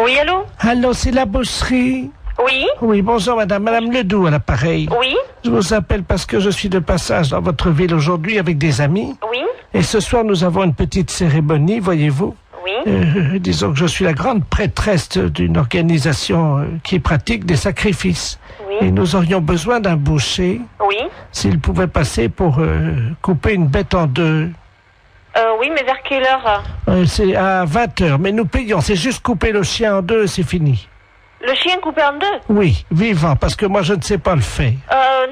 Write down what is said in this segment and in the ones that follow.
Oui, allô? Allô, c'est la boucherie? Oui? Oui, bonjour madame Ledoux à l'appareil. Oui? Je vous appelle parce que je suis de passage dans votre ville aujourd'hui avec des amis. Oui? Et ce soir, nous avons une petite cérémonie, voyez-vous. Oui? Disons que je suis la grande prêtresse d'une organisation qui pratique des sacrifices. Oui? Et nous aurions besoin d'un boucher, Oui? s'il pouvait passer pour couper une bête en deux. Oui, mais vers quelle heure? C'est à 20h, mais nous payons. C'est juste couper le chien en deux, c'est fini. Le chien coupé en deux? Oui, vivant, parce que moi je ne sais pas le faire.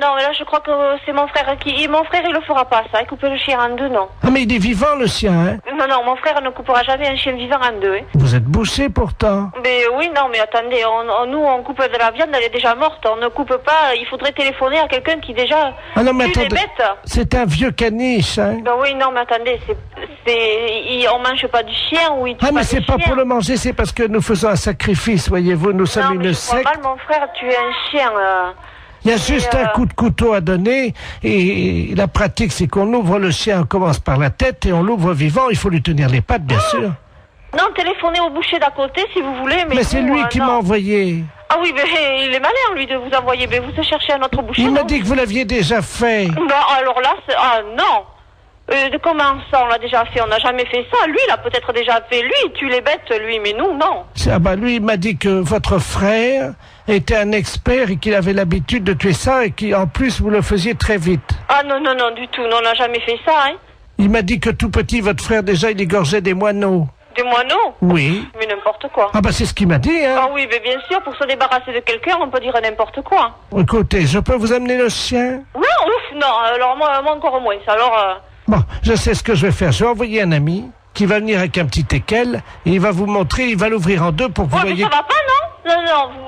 Non, mais là je crois que c'est mon frère qui... Mon frère il le fera pas ça, couper le chien en deux, non. Ah mais il est vivant le chien, hein? Non, mon frère ne coupera jamais un chien vivant en deux, hein. Vous êtes bouché pourtant. Mais oui, non, mais attendez, nous on coupe de la viande, elle est déjà morte, on ne coupe pas, il faudrait téléphoner à quelqu'un qui déjà Ah non mais tue les attendez, bêtes. c'est un vieux caniche, hein? Ben oui, non, mais attendez, on mange pas du chien ou il tue Ah mais pas c'est des pas chiens. pour le manger, c'est parce que nous faisons un sacrifice, voyez-vous, nous sommes Non, mais une je vois secte. mal mon frère tuer un chien. Il y a juste un coup de couteau à donner et la pratique c'est qu'on ouvre le chien, on commence par la tête et on l'ouvre vivant, il faut lui tenir les pattes bien sûr. Non, téléphonez au boucher d'à côté si vous voulez, mais... Mais c'est lui qui non. m'a envoyé. Ah oui, mais il est malin lui de vous envoyer, mais vous cherchez un autre boucher. Il m'a non? dit que vous l'aviez déjà fait. Non, alors là, non. Comment ça, on l'a déjà fait? On n'a jamais fait ça. Lui, il a peut-être déjà fait. Lui, il tue les bêtes, lui, mais nous, non. Ah bah lui, il m'a dit que votre frère était un expert et qu'il avait l'habitude de tuer ça et qu'en plus vous le faisiez très vite. Ah non, du tout. Non, on n'a jamais fait ça, hein. Il m'a dit que tout petit, votre frère déjà, il égorgeait des moineaux. Des moineaux? Oui. Mais n'importe quoi. Ah bah c'est ce qu'il m'a dit, hein. Ah oui, mais bien sûr, pour se débarrasser de quelqu'un, on peut dire n'importe quoi. Écoutez, je peux vous amener le chien? Non, ouf, non, alors moi encore moins. Alors... Bon, je sais ce que je vais faire. Je vais envoyer un ami qui va venir avec un petit équel et il va vous montrer, il va l'ouvrir en deux pour que vous Ouais, mais voyez... ça va pas,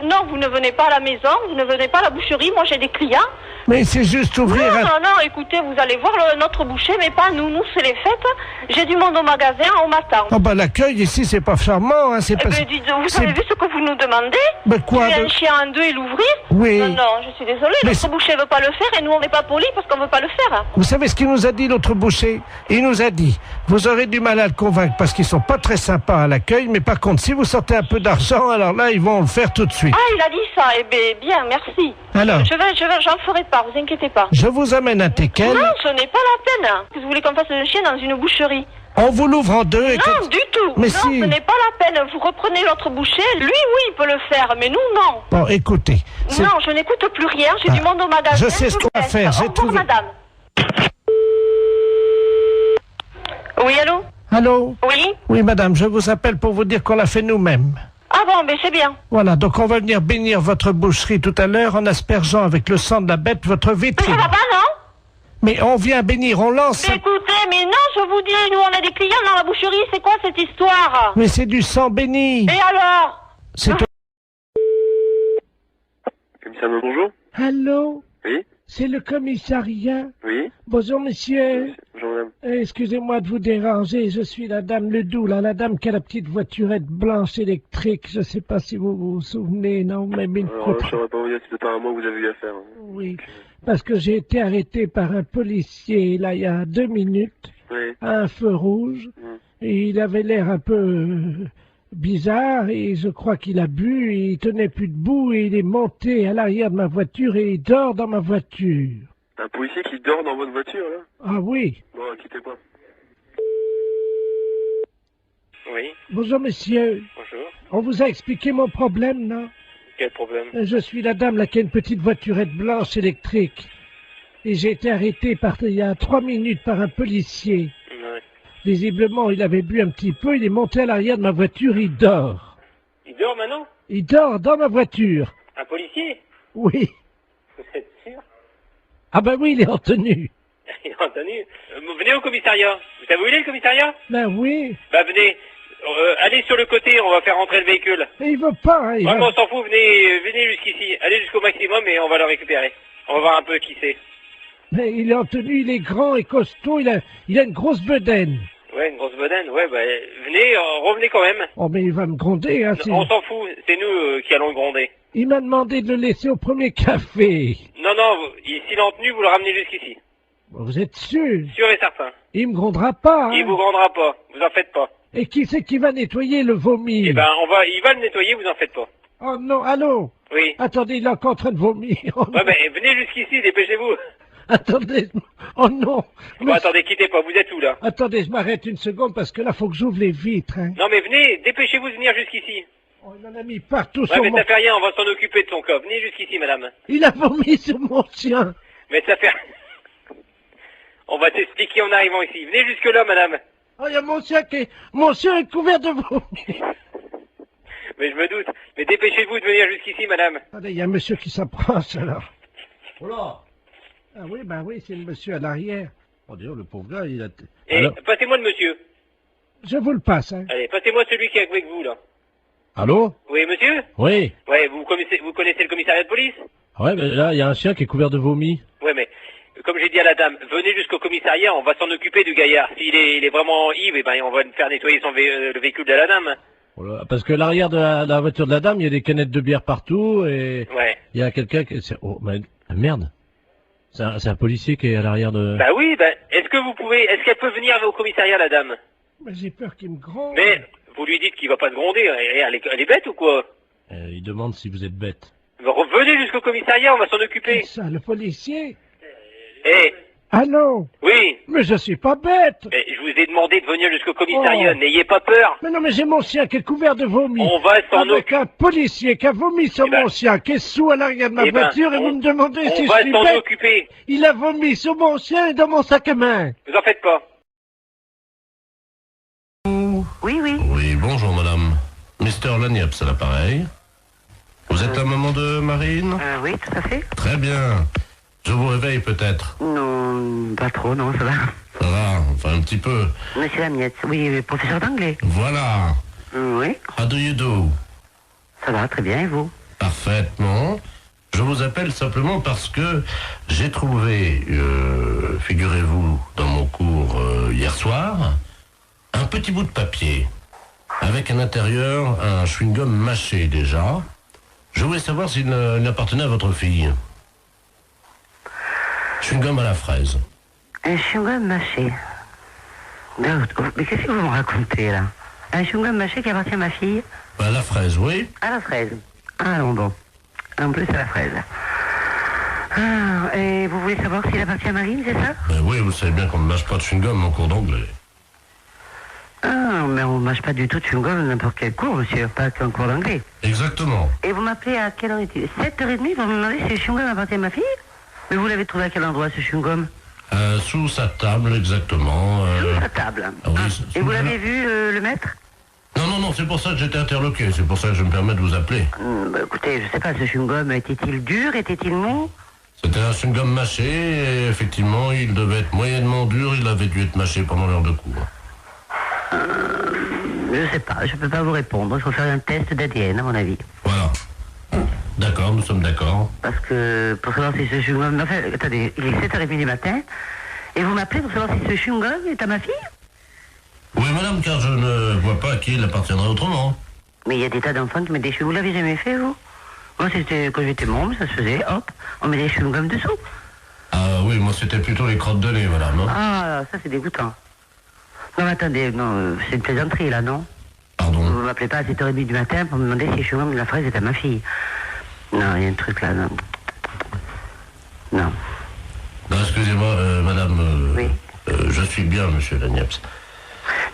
non, vous ne venez pas à la maison, vous ne venez pas à la boucherie, moi j'ai des clients. Mais c'est juste ouvrir Non, écoutez, vous allez voir notre boucher, mais pas nous, c'est les fêtes. J'ai du monde au magasin, on m'attend. Oh bah l'accueil ici, c'est pas charmant, hein, c'est pas... Eh ben, dites, vous avez vu ce que vous nous demandez? Mais quoi Tuer un chien en deux et l'ouvrir? Oui. Non, je suis désolée, Mais notre boucher veut pas le faire et nous on n'est pas polis parce qu'on veut pas le faire. Vous savez ce qu'il nous a dit, l'autre boucher? Il nous a dit, vous aurez du mal à le convaincre parce qu'ils sont pas très sympas à l'accueil, mais par contre, si vous sortez un peu d'argent, alors là, ils vont le faire tout de suite. Ah, il a dit ça, eh ben, bien, merci. Alors J'en ferai pas, vous inquiétez pas. Je vous amène un teckel. Non, ce n'est pas la peine. Vous voulez qu'on fasse un chien dans une boucherie? On vous l'ouvre en deux et Non, du tout. Mais non, si. Ce n'est pas la peine. Vous reprenez l'autre boucher. Lui, oui, il peut le faire, mais nous, non. Bon, écoutez. Non, je n'écoute plus rien. J'ai du monde au magasin. Je sais ce qu'on va faire. Au J'ai revoir, trouvé. madame. Oui, allô? Allô? Oui? Oui, madame, je vous appelle pour vous dire qu'on l'a fait nous-mêmes. Ah bon, mais c'est bien. Voilà, donc on va venir bénir votre boucherie tout à l'heure en aspergeant avec le sang de la bête votre Mais vitrine. ça va pas, non? Mais on vient bénir, on lance... Mais écoutez, mais non, je vous dis, nous, on a des clients dans la boucherie. C'est quoi cette histoire? Mais c'est du sang béni. Et alors? C'est... Commissaire, bonjour. Allô? Oui. C'est le commissariat? Oui. Bonjour, monsieur. Bonjour, madame. Excusez-moi de vous déranger, je suis la dame Ledoux, là, la dame qui a la petite voiturette blanche électrique. Je sais pas si vous vous souvenez, non, mais une Alors, fois- je ne saurais pas vous dire si c'est pas à moi que vous avez eu affaire. Oui, parce que j'ai été arrêté par un policier, là, il y a 2 minutes, Oui. à un feu rouge, et il avait l'air un peu bizarre, et je crois qu'il a bu, et il tenait plus debout, et il est monté à l'arrière de ma voiture, et il dort dans ma voiture. Un policier qui dort dans votre voiture, là? Ah oui. Bon, quittez pas. Oui. Bonjour, monsieur. Bonjour. On vous a expliqué mon problème, non? Quel problème? Je suis la dame là qui a une petite voiturette blanche électrique. Et j'ai été arrêté il y a 3 minutes par un policier. Ouais. Visiblement, il avait bu un petit peu, il est monté à l'arrière de ma voiture, il dort. Il dort maintenant? Il dort dans ma voiture. Un policier? Oui. Vous êtes sûr? Ah ben oui, il est en tenue. Il est en tenue. Venez au commissariat. Vous savez où il est, le commissariat? Ben oui. Bah, venez. Allez sur le côté, on va faire rentrer le véhicule. Et il veut pas, hein, il Ouais, va- mais on s'en fout, venez jusqu'ici. Allez jusqu'au maximum et on va le récupérer. On va voir un peu qui c'est. Mais il est en tenue, il est grand et costaud, il a une grosse bedaine. Ouais, une grosse bedaine. Ouais, bah, venez, revenez quand même. Oh mais il va me gronder, hein. On s'en fout, c'est nous qui allons le gronder. Il m'a demandé de le laisser au premier café. Non, s'il est en tenue, vous le ramenez jusqu'ici. Bon, vous êtes sûr? Sûr et certain. Il me grondera pas, hein. Il vous grandera pas, vous en faites pas. Et qui c'est qui va nettoyer le vomi? Eh ben, il va le nettoyer, vous en faites pas. Oh non, allô? Oui. Attendez, il est encore en train de vomir. Oh, Ouais, mais venez jusqu'ici, dépêchez-vous. attendez, oh non. Bon, attendez, quittez pas, vous êtes où, là? Attendez, je m'arrête une seconde parce que là, faut que j'ouvre les vitres. Hein. Non, mais venez, dépêchez-vous de venir jusqu'ici. Oh, il en a mis partout Ouais, sur mais mon... ça fait rien, on va s'en occuper de son cas. Venez jusqu'ici, madame. Il a vomi sur mon chien. Mais ça fait... On va t'expliquer en arrivant ici. Venez jusque-là, madame. Oh, il y a mon chien Mon chien est couvert de vomi. Mais je me doute. Mais dépêchez-vous de venir jusqu'ici, madame. Attendez, il y a un monsieur qui s'approche, alors. Oh là. Ah oui, ben oui, c'est le monsieur à l'arrière. Oh, d'ailleurs, le pauvre gars, il a... Et Alors... passez-moi le monsieur. Je vous le passe, hein. Allez, passez-moi celui qui est avec vous, là. Allô? Oui, monsieur? Oui. Ouais, vous connaissez le commissariat de police? Ouais, mais là, il y a un chien qui est couvert de vomi. Ouais, mais comme j'ai dit à la dame, venez jusqu'au commissariat, on va s'en occuper du gaillard. S'il est, il est vraiment ivre, eh ben, on va faire nettoyer le véhicule de la dame. Oh là, parce que l'arrière de la voiture de la dame, il y a des canettes de bière partout et Ouais. il y a quelqu'un qui... Oh, merde. C'est un policier qui est à l'arrière de... Bah oui, est-ce qu'elle peut venir au commissariat, la dame? Mais j'ai peur qu'il me gronde. Mais, vous lui dites qu'il va pas se gronder, elle est bête ou quoi? Il demande si vous êtes bête. Venez jusqu'au commissariat, on va s'en occuper. C'est ça, le policier? Eh, Allô? oui, Mais je suis pas bête. mais je vous ai demandé de venir jusqu'au commissariat, Oh. n'ayez pas peur. Mais non, mais j'ai mon chien qui est couvert de vomi. On va s'en Avec occuper. un policier qui a vomi sur Eh ben, mon chien, qui est sous à l'arrière de ma eh ben, voiture, et vous me demandez si On je va suis s'en bête. occuper. Il a vomi sur mon chien et dans mon sac à main. Vous en faites pas. Oui, oui. Oui, bonjour madame. Mister Lagneps à l'appareil. Vous êtes un maman de Marine? Oui, tout à fait. Très bien. Je vous réveille peut-être. Non, pas trop, non, ça va. Ça va, enfin un petit peu. Monsieur Lamiette, oui, professeur d'anglais. Voilà. Oui, How do you do? ça va, très bien, et vous? Parfaitement. Je vous appelle simplement parce que j'ai trouvé, figurez-vous, dans mon cours hier soir, un petit bout de papier avec à l'intérieur un chewing-gum mâché déjà. Je voulais savoir s'il appartenait à votre fille. Chewing-gum à la fraise. Un chewing-gum mâché. Mais qu'est-ce que vous me racontez, là? Un chewing-gum mâché qui appartient à ma fille? À la fraise, oui. À la fraise. Ah, non, bon. En plus, à la fraise. Ah, et vous voulez savoir s'il appartient à Marine, c'est ça? Oui, vous savez bien qu'on ne mâche pas de chewing-gum en cours d'anglais. Ah, mais on ne mâche pas du tout de chewing-gum dans n'importe quel cours, monsieur, pas qu'en cours d'anglais. Exactement. Et vous m'appelez à quelle heure est-il? 7h30 pour me demander si le chewing-gum appartient à ma fille? Mais vous l'avez trouvé à quel endroit, ce chewing-gum? Sous sa table, exactement. Sous sa table. Ah oui, Et vous l'avez vu, le maître? Non, c'est pour ça que j'étais interloqué. C'est pour ça que je me permets de vous appeler. Écoutez, je sais pas, ce chewing-gum, était-il dur? Était-il mou? C'était un chewing-gum mâché et effectivement, il devait être moyennement dur. Il avait dû être mâché pendant l'heure de cours. Je sais pas, je peux pas vous répondre. Il faut faire un test d'ADN, à mon avis. Voilà. D'accord, nous sommes d'accord. Parce que, pour savoir si ce chewing-gum... Enfin, attendez, il est 7h30 du matin, et vous m'appelez pour savoir si ce chewing-gum est à ma fille? Oui, madame, car je ne vois pas à qui il appartiendrait autrement. Mais il y a des tas d'enfants qui mettent des chewing-gums. Vous l'avez jamais fait, vous? Moi, c'était quand j'étais môme, ça se faisait, hop, on met des chewing-gums dessous. Ah oui, moi c'était plutôt les crottes de nez, madame. Hein. Ah, ça c'est dégoûtant. Non, mais attendez, non, c'est une plaisanterie, là, non? Pardon. Vous m'appelez pas à 7h30 du matin pour me demander si le chewing-gum de la fraise est à ma fille. Non, il y a un truc là, non. Non. Non, excusez-moi, madame. Oui. Je suis bien, monsieur Lagneps.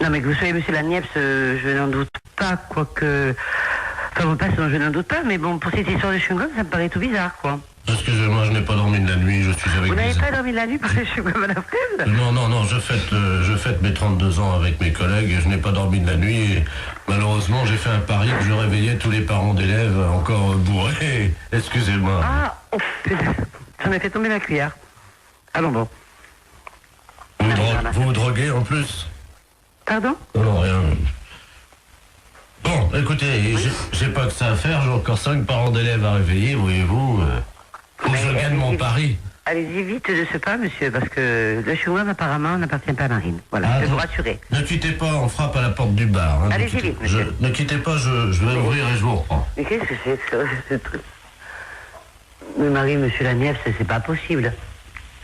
Non, mais que vous soyez monsieur Lagneps, je n'en doute pas, quoique... Enfin, bon, pas, je n'en doute pas, mais bon, pour cette histoire de chewing-gum, ça me paraît tout bizarre, quoi. Excusez-moi, je n'ai pas dormi de la nuit, je suis avec Vous n'avez des... pas dormi de la nuit parce que je suis comme à la fraise? Non, je fête mes 32 ans avec mes collègues et je n'ai pas dormi de la nuit et malheureusement j'ai fait un pari que je réveillais tous les parents d'élèves encore bourrés. Excusez-moi. Ah, oh, putain, j'en ai fait tomber ma cuillère. Allons bon. Vous vous droguez en plus? Pardon? Non, rien. Bon, écoutez, j'ai pas que ça à faire, j'ai encore 5 parents d'élèves à réveiller, voyez-vous. Faut que je gagne mon pari. Allez-y vite de ce pas, monsieur, parce que le chewing-gum apparemment n'appartient pas à Marine. Voilà, Ah, je vais vous non. rassurer. Ne quittez pas, on frappe à la porte du bar. Hein, Allez-y vite, monsieur. Ne quittez pas, je vais ouvrir et je vous reprends. Mais qu'est-ce que c'est que ça, ce truc? Mais Marie, monsieur Lagneps, c'est pas possible.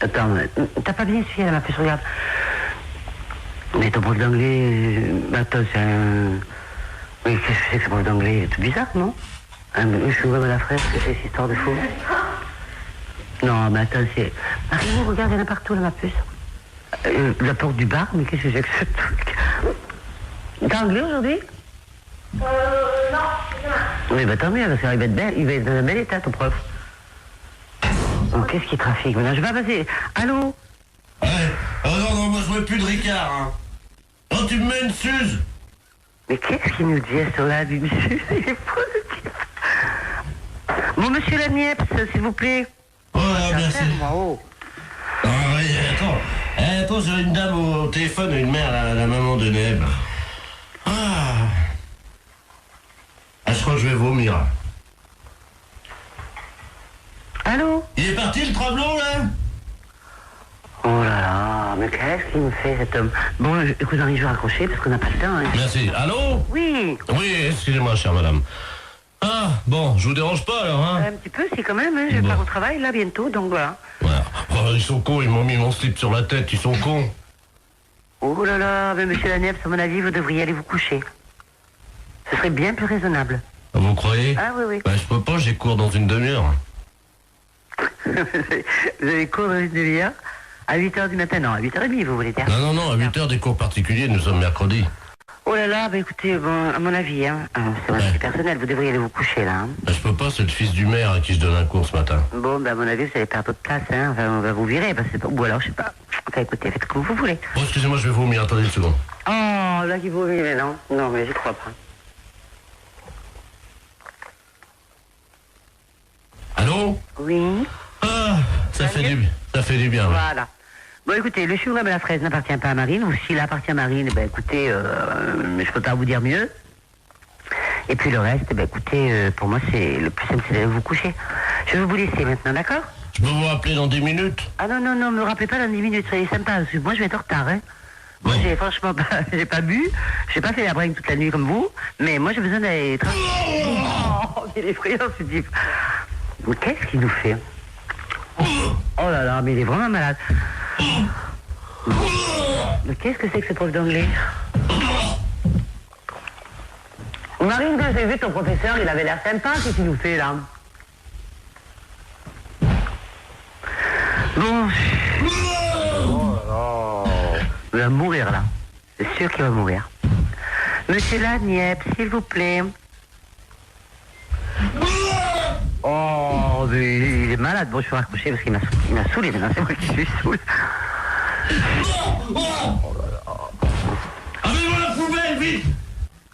Attends, t'as pas bien essuyé, là, ma puce, regarde. Mais ton prof d'anglais... attends, c'est un... Mais qu'est-ce que c'est que ce prof d'anglais? Il est tout bizarre, non? Je suis vraiment la fraise, que c'est cette histoire de fou. Non, mais attends, c'est... Marie, regarde, il y en a partout, là, ma puce. La porte du bar, mais qu'est-ce que c'est que ce truc? T'es anglais aujourd'hui? Non, c'est ça. Oui, bah tant mieux, parce qu'il va être belle, il va être dans un bel état, ton prof. Oh, qu'est-ce qui trafique maintenant? Je vais pas passer. Allô? Ouais. Oh non, moi je veux plus de Ricard, hein. Oh, tu me mets une Suze. Mais qu'est-ce qu'il nous dit sur la vue, monsieur? Il est fou, ce type. Bon, monsieur Laniepce, s'il vous plaît. Oh, merci. Oh. Ah oui, attends. Attends, j'ai une dame au téléphone, une mère, la maman de Neb. Ah, je crois que je vais vomir. Allô? Il est parti le tremblant là? Oh là là, mais qu'est-ce qu'il me fait cet homme? Bon, écoute, Henri, je vais raccrocher parce qu'on n'a pas le temps. Hein. Merci. Allô? Oui. Oui, excusez-moi, chère madame. Ah, bon, je vous dérange pas alors, hein? Un petit peu, si quand même, hein, je vais pas au travail là bientôt, donc voilà. Voilà. Oh, ils sont cons, ils m'ont mis mon slip sur la tête, ils sont cons. Oh là là, mais monsieur Laniepce, à mon avis, vous devriez aller vous coucher. Ce serait bien plus raisonnable. Vous croyez? Ah oui, oui. Bah, je peux pas, j'ai cours dans une demi-heure. Vous avez cours dans une demi-heure? À 8h du matin? Non, à 8h30, vous voulez dire? Non, à 8h des cours particuliers, nous sommes mercredi. Oh là là, bah écoutez, bon, à mon avis, hein, c'est un avis personnel, vous devriez aller vous coucher là. Hein. Bah, je peux pas, c'est le fils du maire à qui je donne un cours ce matin. Bon, bah à mon avis, vous allez perdre votre place, hein, enfin, on va vous virer, parce que c'est pas... ou alors, je sais pas. Enfin, écoutez, faites comme vous voulez. Oh, excusez-moi, je vais vomir, attendez une seconde. Oh, là, qui vomit, mais non. Non, mais j'y crois pas. Allô? Oui. Ah, ça fait du bien. Ouais. Voilà. Bon, écoutez, le chewing-gum à la fraise n'appartient pas à Marine, ou s'il appartient à Marine, ben écoutez, je peux pas vous dire mieux. Et puis le reste, ben écoutez, pour moi, c'est le plus simple, c'est d'aller vous coucher. Je vais vous laisser maintenant, d'accord? Je peux vous rappeler dans 10 minutes? Ah non, me rappelez pas dans 10 minutes, soyez sympa, parce que moi, je vais être en retard, hein. Moi, j'ai franchement pas, j'ai pas bu, j'ai pas fait la bringue toute la nuit comme vous, mais moi, j'ai besoin d'aller... Oh, il est effrayant, ce type. Mais qu'est-ce qu'il nous fait? Oh là là, mais il est vraiment malade. Mais qu'est-ce que c'est que ce prof d'anglais? Marine, quand j'ai vu ton professeur, il avait l'air sympa, qu'est-ce qu'il nous fait là? Bon. Oh là là. Il va mourir là. C'est sûr qu'il va mourir. Monsieur Laniepce, s'il vous plaît. Oh, mais il est malade. Bon, je peux raccrocher parce qu'il m'a saoulé maintenant. C'est moi qui suis saoul. Oh là là. Amenez-moi la poubelle, vite!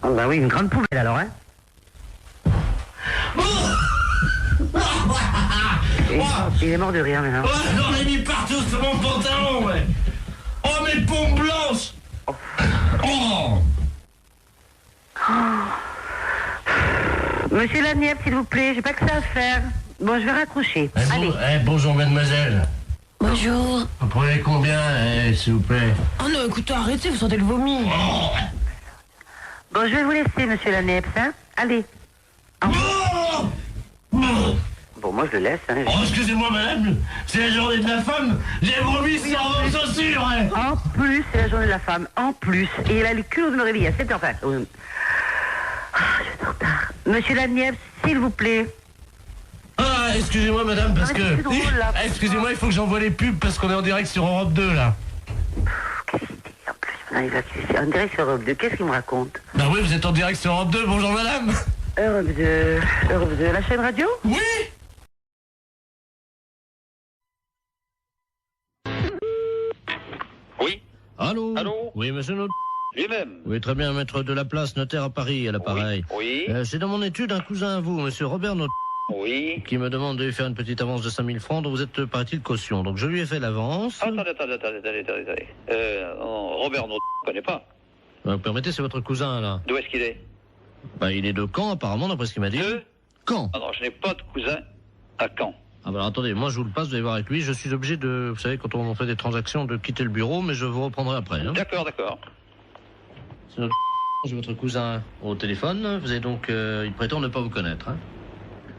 Ah bah oui, une grande poubelle alors, hein. Il est mort de rire maintenant. Oh, j'en ai mis partout sur mon pantalon, ouais. Oh, mes pompes blanches. Oh. Monsieur Laniepce, s'il vous plaît, j'ai pas que ça à faire. Bon, je vais raccrocher. Allez. Bonjour, mademoiselle. Bonjour. Vous prenez combien, s'il vous plaît? Oh non, écoutez, arrêtez, vous sentez le vomi. Oh. Bon, je vais vous laisser, monsieur Laniepce, hein. Allez. Oh. Bon, moi, je le laisse, hein. Oh, excusez-moi, madame, c'est la journée de la femme. J'ai vomi sans chaussures, hein. En plus, c'est la journée de la femme. En plus. Et il a le culot de me réveiller à 7h. Enfin, je suis en retard. Monsieur Laniepce, s'il vous plaît. Ah, excusez-moi, madame, parce que... c'est drôle, là. Excusez-moi, il faut que j'envoie les pubs parce qu'on est en direct sur Europe 2, là. Qu'est-ce qu'il dit en plus? On dirait sur Europe 2. Qu'est-ce qu'il me raconte? Bah oui, vous êtes en direct sur Europe 2. Bonjour, madame. Europe 2, la chaîne radio? Oui. Oui, Allô? Allô? Oui, monsieur Not... lui-même. Oui, très bien, maître de la place, notaire à Paris, à l'appareil. Oui, C'est dans mon étude un cousin à vous, monsieur Robert Not... oui. qui me demande de lui faire une petite avance de 5000 francs dont vous êtes, paraît-il, caution. Donc je lui ai fait l'avance. Attendez. Robert, non, je connais pas. Vous permettez, c'est votre cousin, là. D'où est-ce qu'il est? Bah, il est de Caen, apparemment, d'après ce qu'il m'a dit. De? Caen. Ah non, je n'ai pas de cousin à Caen. Ah bah alors, attendez, moi je vous le passe, vous allez voir avec lui. Je suis obligé de, vous savez, quand on fait des transactions, de quitter le bureau, mais je vous reprendrai après. Hein. D'accord. C'est notre... J'ai votre cousin au téléphone. Vous avez donc, il prétend ne pas vous connaître. Hein.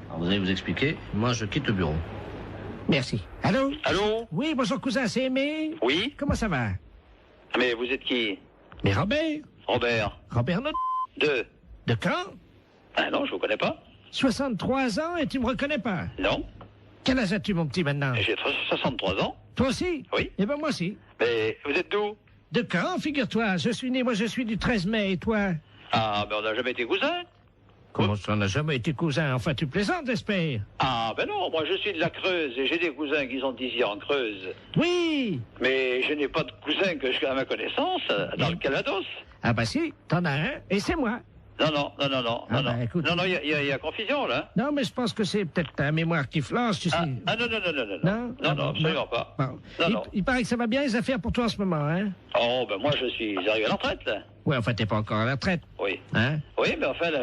Alors vous allez vous expliquer. Moi, je quitte le bureau. Merci. Allô? Allô? Oui, bonjour cousin, c'est Aimé. Oui? Comment ça va? Mais vous êtes qui? Mais Robert. Robert Not. De quand? Ah non, je vous connais pas. 63 ans et tu me reconnais pas? Non. Quel âge as-tu, mon petit, maintenant? J'ai 63 ans. Toi aussi? Oui. Eh ben moi aussi. Mais vous êtes d'où? De quand, figure-toi? Je suis du 13 mai, et toi? Ah, mais on n'a jamais été cousins. Comment ça, on n'a jamais été cousins? Enfin, tu plaisantes, j'espère? Ah, ben non, moi je suis de la Creuse et j'ai des cousins qui sont ici en Creuse. Oui! Mais je n'ai pas de cousins que je, à ma connaissance dans le Calvados. Ah bah si, t'en as un, et c'est moi. Non, Écoute. Non, il y a confusion, là. Non, mais je pense que c'est peut-être ta mémoire qui flanche, tu sais. Non, absolument pas. Bon. Non. Il paraît que ça va bien les affaires pour toi en ce moment, hein? Oh, ben moi je suis arrivé à la retraite, là. Ouais, enfin, t'es pas encore à la retraite. Oui. Hein? Oui, mais enfin, là,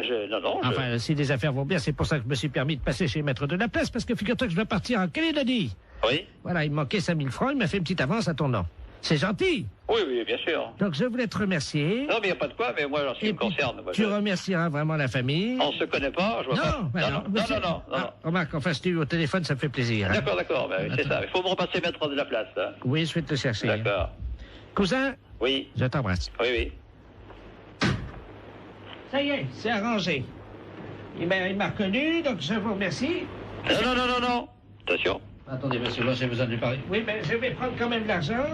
Enfin, si les affaires vont bien, c'est pour ça que je me suis permis de passer chez Maître de la Place, parce que figure-toi que je dois partir en Calédonie. Oui. Voilà, il me manquait 5000 francs, il m'a fait une petite avance à ton nom. C'est gentil. Oui, bien sûr. Donc, je voulais te remercier. Non, mais il n'y a pas de quoi, mais moi, en ce qui me concerne... Moi, tu remercieras vraiment la famille. On se connaît pas, je vois pas. Non. Remarque, enfin, si tu es au téléphone, ça me fait plaisir. Hein? D'accord, ben, c'est ça. Il faut me repasser Maître de la Place, là. Oui, je vais te chercher. D'accord. Cousin? Oui. Je t'embrasse. Oui. Ça y est, c'est arrangé. Il m'a reconnu, donc je vous remercie. Non. Attention. Attendez, monsieur, moi j'ai besoin de lui parler. Oui, mais je vais prendre quand même l'argent.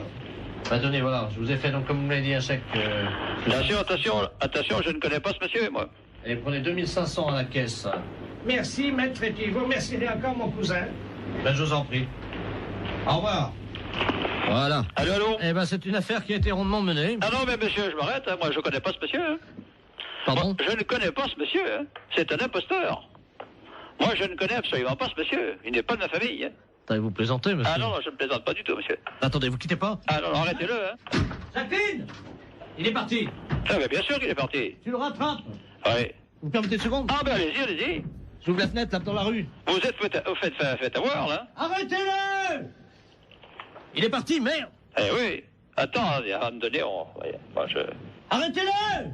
Attendez, voilà, je vous ai fait donc, comme vous m'avez dit, un chèque. Attention, je ne connais pas ce monsieur, moi. Et prenez 2500 à la caisse. Merci, maître, et puis vous remercierez encore mon cousin. Ben, je vous en prie. Au revoir. Voilà. Allô? Eh ben, c'est une affaire qui a été rondement menée. Ah non, mais monsieur, je m'arrête, hein. Moi, je ne connais pas ce monsieur. Hein. Pardon? Moi, je ne connais pas ce monsieur. Hein. C'est un imposteur. Moi, je ne connais absolument pas ce monsieur. Il n'est pas de ma famille. Hein. Attendez, vous plaisantez, monsieur? Ah non, je ne plaisante pas du tout, monsieur. Attendez, vous quittez pas? Ah non, arrêtez-le, hein. Jacqueline! Il est parti. Ah, mais bien sûr qu'il est parti. Tu le rattrapes? Oui. Vous permettez une seconde? Ah, ben allez-y. J'ouvre la fenêtre, là, dans la rue. Vous êtes fait avoir, là. Arrêtez-le! Il est parti, merde! Eh oui. Attends, à un moment donné, Arrêtez-le!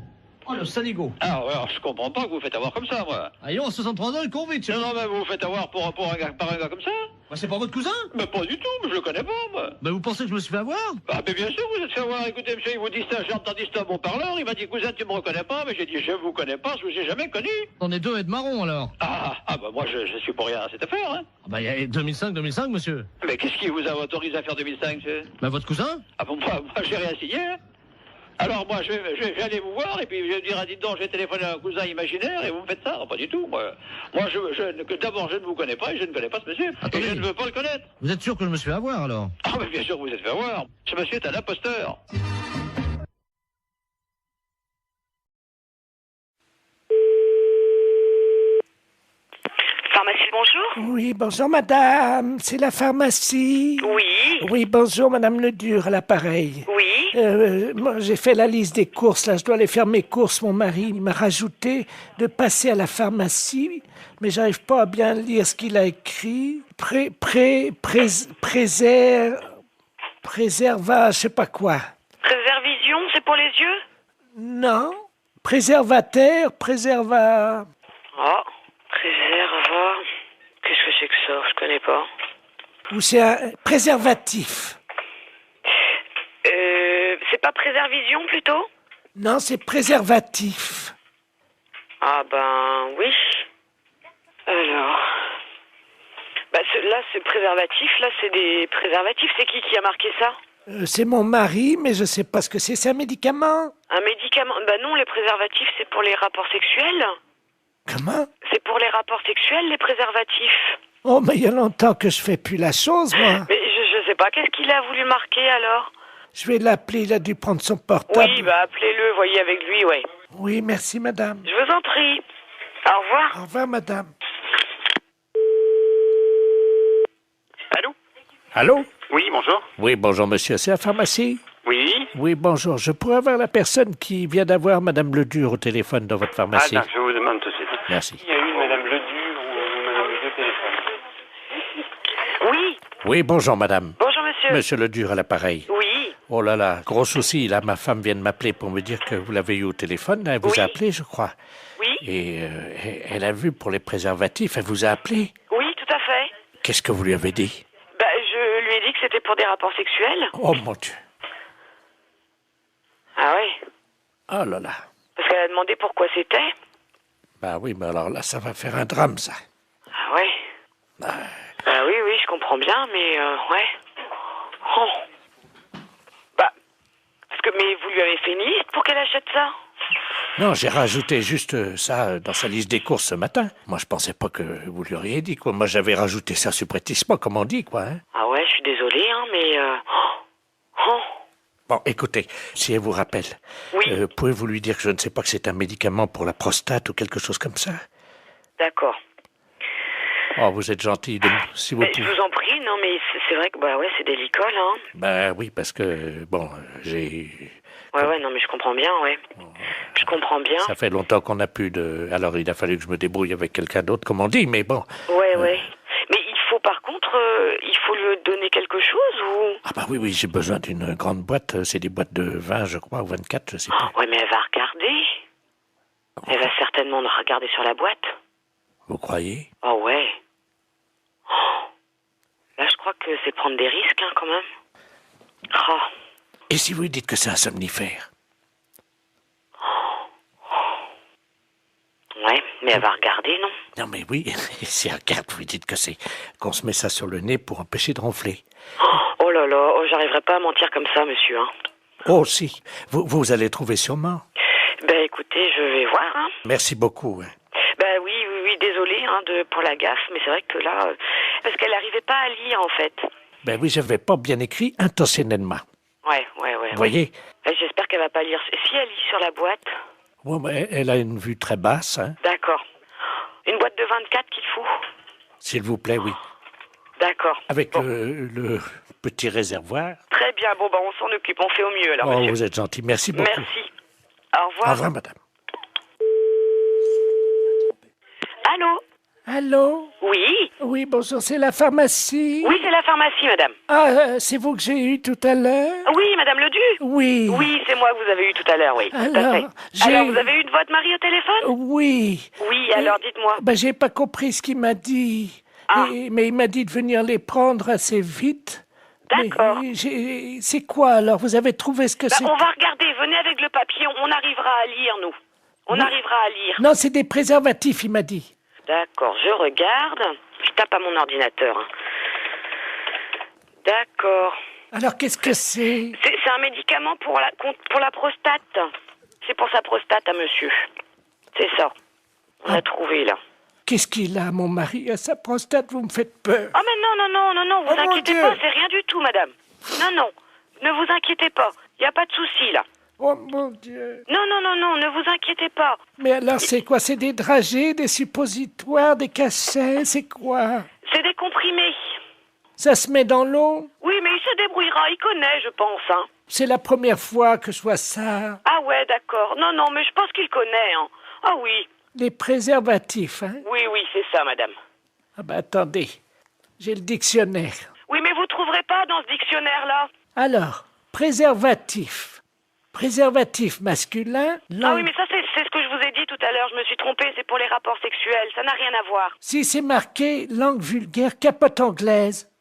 Oh, le saligo. Ah, alors, je comprends pas que vous faites avoir comme ça, moi. Allons, à 63 ans, le con vite. Non, mais vous vous faites avoir par un gars comme ça? Bah, c'est pas votre cousin? Mais pas du tout, mais je le connais pas, moi. Bah, vous pensez que je me suis fait avoir? Ah, mais bien sûr, vous êtes fait avoir. Écoutez, monsieur, il vous dit ça, j'ai entendu ça à mon parleur. Il m'a dit, cousin, tu me reconnais pas? Mais j'ai dit, je vous connais pas, je vous ai jamais connu. On est deux et de marron, alors. Bah, moi, je suis pour rien à cette affaire, hein. Ah, bah, il y a 2005, monsieur. Mais qu'est-ce qui vous a autorisé à faire 2005, monsieur? Bah, votre cousin? Ah, bon, moi, j'ai rien signé, hein. Alors, moi, je vais aller vous voir, et puis je vais dire, dites donc, je vais téléphoner à un cousin imaginaire, et vous me faites ça? Non, pas du tout, moi. Moi, d'abord, je ne vous connais pas, et je ne connais pas ce monsieur. Attendez. Et je ne veux pas le connaître. Vous êtes sûr que je me suis fait avoir, alors? Ah, mais bien sûr que vous êtes fait avoir. Ce monsieur est un imposteur. Pharmacie, bonjour. Oui, bonjour madame, c'est la pharmacie. Oui. Oui, bonjour madame Ledur, à l'appareil. Oui. Moi, j'ai fait la liste des courses, là, je dois aller faire mes courses. Mon mari il m'a rajouté de passer à la pharmacie, mais j'arrive pas à bien lire ce qu'il a écrit. Préserva, je sais pas quoi. Préservision, c'est pour les yeux? Non, préservateur, préserva... Oh, préserva... Qu'est-ce que c'est que ça? Je connais pas. Ou c'est un préservatif. C'est pas préservision, plutôt? Non, c'est préservatif. Ah ben, oui. Alors... Bah, là, c'est préservatif, là, c'est des préservatifs. C'est qui a marqué ça? C'est mon mari, mais je sais pas ce que c'est. C'est un médicament? Un médicament? Bah non, les préservatifs, c'est pour les rapports sexuels. Comment? C'est pour les rapports sexuels, les préservatifs. Oh, mais il y a longtemps que je fais plus la chose, moi. Mais je sais pas, qu'est-ce qu'il a voulu marquer, alors? Je vais l'appeler, il a dû prendre son portable. Oui, bah appelez-le, voyez avec lui, ouais. Oui, merci, madame. Je vous en prie. Au revoir. Au revoir, madame. Allô? Allô? Oui, bonjour. Oui, bonjour, monsieur. C'est la pharmacie? Oui? Oui, bonjour. Je pourrais avoir la personne qui vient d'avoir madame Ledur au téléphone dans votre pharmacie? Ah, je vous demande tout de suite. Merci. Il y a eu madame Ledur ou madame Ledur au téléphone? Oui. Oui, bonjour, madame. Bonjour, monsieur. Monsieur Ledur à l'appareil. Oui. Oh là là, gros souci. Là, ma femme vient de m'appeler pour me dire que vous l'avez eu au téléphone. Elle vous a appelé, je crois. Oui. Et elle a vu pour les préservatifs. Elle vous a appelé? Oui, tout à fait. Qu'est-ce que vous lui avez dit? Bah, je lui ai dit que c'était pour des rapports sexuels. Oh, mon Dieu. Ah ouais. Oh là là. Parce qu'elle a demandé pourquoi c'était. Bah oui, mais alors là, ça va faire un drame, ça. Ah ouais. Oui, je comprends bien, mais ouais. Oh. Bah, mais vous lui avez fait une liste pour qu'elle achète ça? Non, j'ai rajouté juste ça dans sa liste des courses ce matin. Moi, je pensais pas que vous lui auriez dit, quoi. Moi, j'avais rajouté ça subrepticement, comme on dit, quoi. Hein. Ah ouais, je suis désolée, hein, mais... Bon, écoutez, si elle vous rappelle, Oui. pouvez-vous lui dire que je ne sais pas que c'est un médicament pour la prostate ou quelque chose comme ça? D'accord. Oh, vous êtes gentil, si vous Mais je vous en prie, non, mais c'est vrai que, bah ouais, c'est délicat, là. Hein. Ben oui, parce que, bon, j'ai... Ouais, non, mais je comprends bien, ouais. Je comprends bien. Ça fait longtemps qu'on n'a plus de... Alors, il a fallu que je me débrouille avec quelqu'un d'autre, comme on dit, mais bon... Ouais. Mais il faut, par contre, il faut lui donner quelque chose, ou... Ah bah oui, j'ai besoin d'une grande boîte. C'est des boîtes de 20, je crois, ou 24, je sais pas. Ouais, mais elle va regarder. Elle va certainement regarder sur la boîte. Vous croyez? Oh ouais. Là, je crois que c'est prendre des risques, hein, quand même. Oh. Et si vous lui dites que c'est un somnifère? Ouais, mais elle va regarder, non? Non mais oui, si elle regarde, vous lui dites que c'est qu'on se met ça sur le nez pour empêcher de ronfler. Oh là là, j'arriverai pas à mentir comme ça, monsieur, hein. Oh si, vous allez trouver sûrement. Ben écoutez, je vais voir, hein. Merci beaucoup. Hein. Ben oui, désolé hein, pour la gaffe, mais c'est vrai que là, parce qu'elle n'arrivait pas à lire en fait. Ben oui, j'avais pas bien écrit intentionnellement. Ouais. Vous voyez? J'espère qu'elle va pas lire. Si elle lit sur la boîte. Ouais, ben, elle a une vue très basse. Hein. D'accord. Une boîte de 24 qu'il faut. S'il vous plaît, oui. D'accord. Avec le petit réservoir. Très bien, bon, on s'en occupe, on fait au mieux alors, monsieur. Vous êtes gentil, merci beaucoup. Merci. Au revoir. Au revoir, madame. Allô? Allô? Oui? Oui, bonjour, c'est la pharmacie? Oui, c'est la pharmacie, madame. Ah, c'est vous que j'ai eu tout à l'heure? Oui, madame Ledu? Oui. Oui, c'est moi que vous avez eu tout à l'heure, oui. Alors, tout à fait. Alors, vous avez eu votre mari au téléphone? Oui. Oui, alors dites-moi. Ben, j'ai pas compris ce qu'il m'a dit. Ah. Mais il m'a dit de venir les prendre assez vite. D'accord. C'est quoi alors? Vous avez trouvé ce que c'est? On va regarder, venez avec le papier, on arrivera à lire, nous. On arrivera à lire. Non, c'est des préservatifs, il m'a dit. D'accord, je regarde. Je tape à mon ordinateur. Hein. D'accord. Alors, qu'est-ce que c'est? C'est un médicament pour la prostate. C'est pour sa prostate à monsieur. C'est ça. On a trouvé, là. Qu'est-ce qu'il a, mon mari, à sa prostate? Vous me faites peur. Oh, mais non, vous inquiétez pas, c'est rien du tout, madame. Non, ne vous inquiétez pas. Il n'y a pas de souci, là. Oh, mon Dieu. Non, ne vous inquiétez pas. Mais alors, c'est quoi? C'est des dragées, des suppositoires, des cachets? C'est quoi? C'est des comprimés. Ça se met dans l'eau? Oui, mais il se débrouillera, il connaît, je pense, hein. C'est la première fois que je vois ça. Ah ouais, d'accord. Non, mais je pense qu'il connaît, hein. Ah oui. Les préservatifs, hein? Oui, c'est ça, madame. Ah ben, attendez. J'ai le dictionnaire. Oui, mais vous trouverez pas dans ce dictionnaire-là. Alors, préservatif. Préservatif masculin. Ah oui, mais ça, c'est ce que je vous ai dit tout à l'heure. Je me suis trompée, c'est pour les rapports sexuels. Ça n'a rien à voir. Si c'est marqué langue vulgaire, capote anglaise.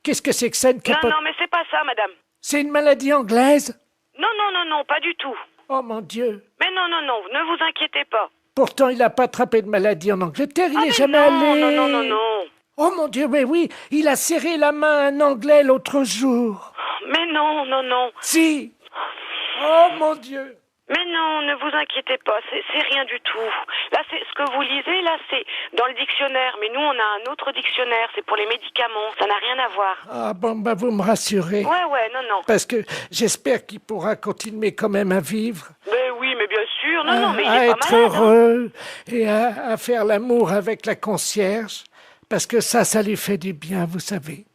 Qu'est-ce que c'est que ça, une capote? Non, mais c'est pas ça, madame. C'est une maladie anglaise? Non, pas du tout. Oh mon Dieu. Mais non, ne vous inquiétez pas. Pourtant, il n'a pas attrapé de maladie en Angleterre, il n'est jamais allé. Non. Oh mon Dieu, mais oui, il a serré la main à un Anglais l'autre jour. Mais non. Si. Oh mon Dieu. Mais non, ne vous inquiétez pas, c'est rien du tout. Là, c'est ce que vous lisez, là, c'est dans le dictionnaire. Mais nous, on a un autre dictionnaire, c'est pour les médicaments. Ça n'a rien à voir. Ah bon, bah vous me rassurez. Ouais, non. Parce que j'espère qu'il pourra continuer quand même à vivre. Mais oui, mais bien sûr. Non, mais il à est être pas malade. heureux et à faire l'amour avec la concierge. Parce que ça lui fait du bien, vous savez.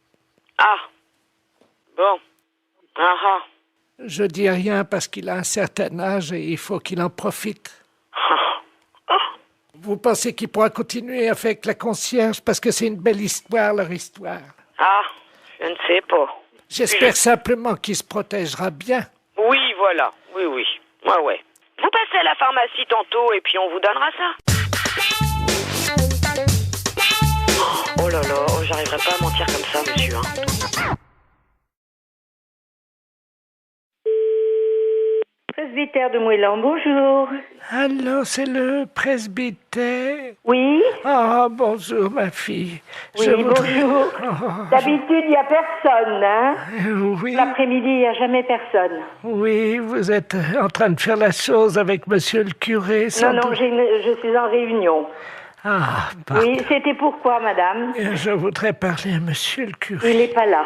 Ah. Bon. Ah. Je dis rien parce qu'il a un certain âge et il faut qu'il en profite. Vous pensez qu'il pourra continuer avec la concierge parce que c'est une belle histoire, leur histoire? Ah, je ne sais pas. J'espère simplement qu'il se protégera bien. Oui, voilà. Oui. Ouais. Vous passez à la pharmacie tantôt et puis on vous donnera ça. Oh là là, j'arriverai pas à mentir comme ça, monsieur. presbytère de Moëlan, bonjour. Allô, c'est le presbytère? Oui? Ah, bonjour, ma fille. Oui, bonjour. D'habitude, il n'y a personne, hein? Oui. L'après-midi, il n'y a jamais personne. Oui, vous êtes en train de faire la chose avec monsieur le curé, sans Non, doute. je suis en réunion. Ah, Oui, c'était pourquoi, madame? Je voudrais parler à monsieur le curé. Il n'est pas là.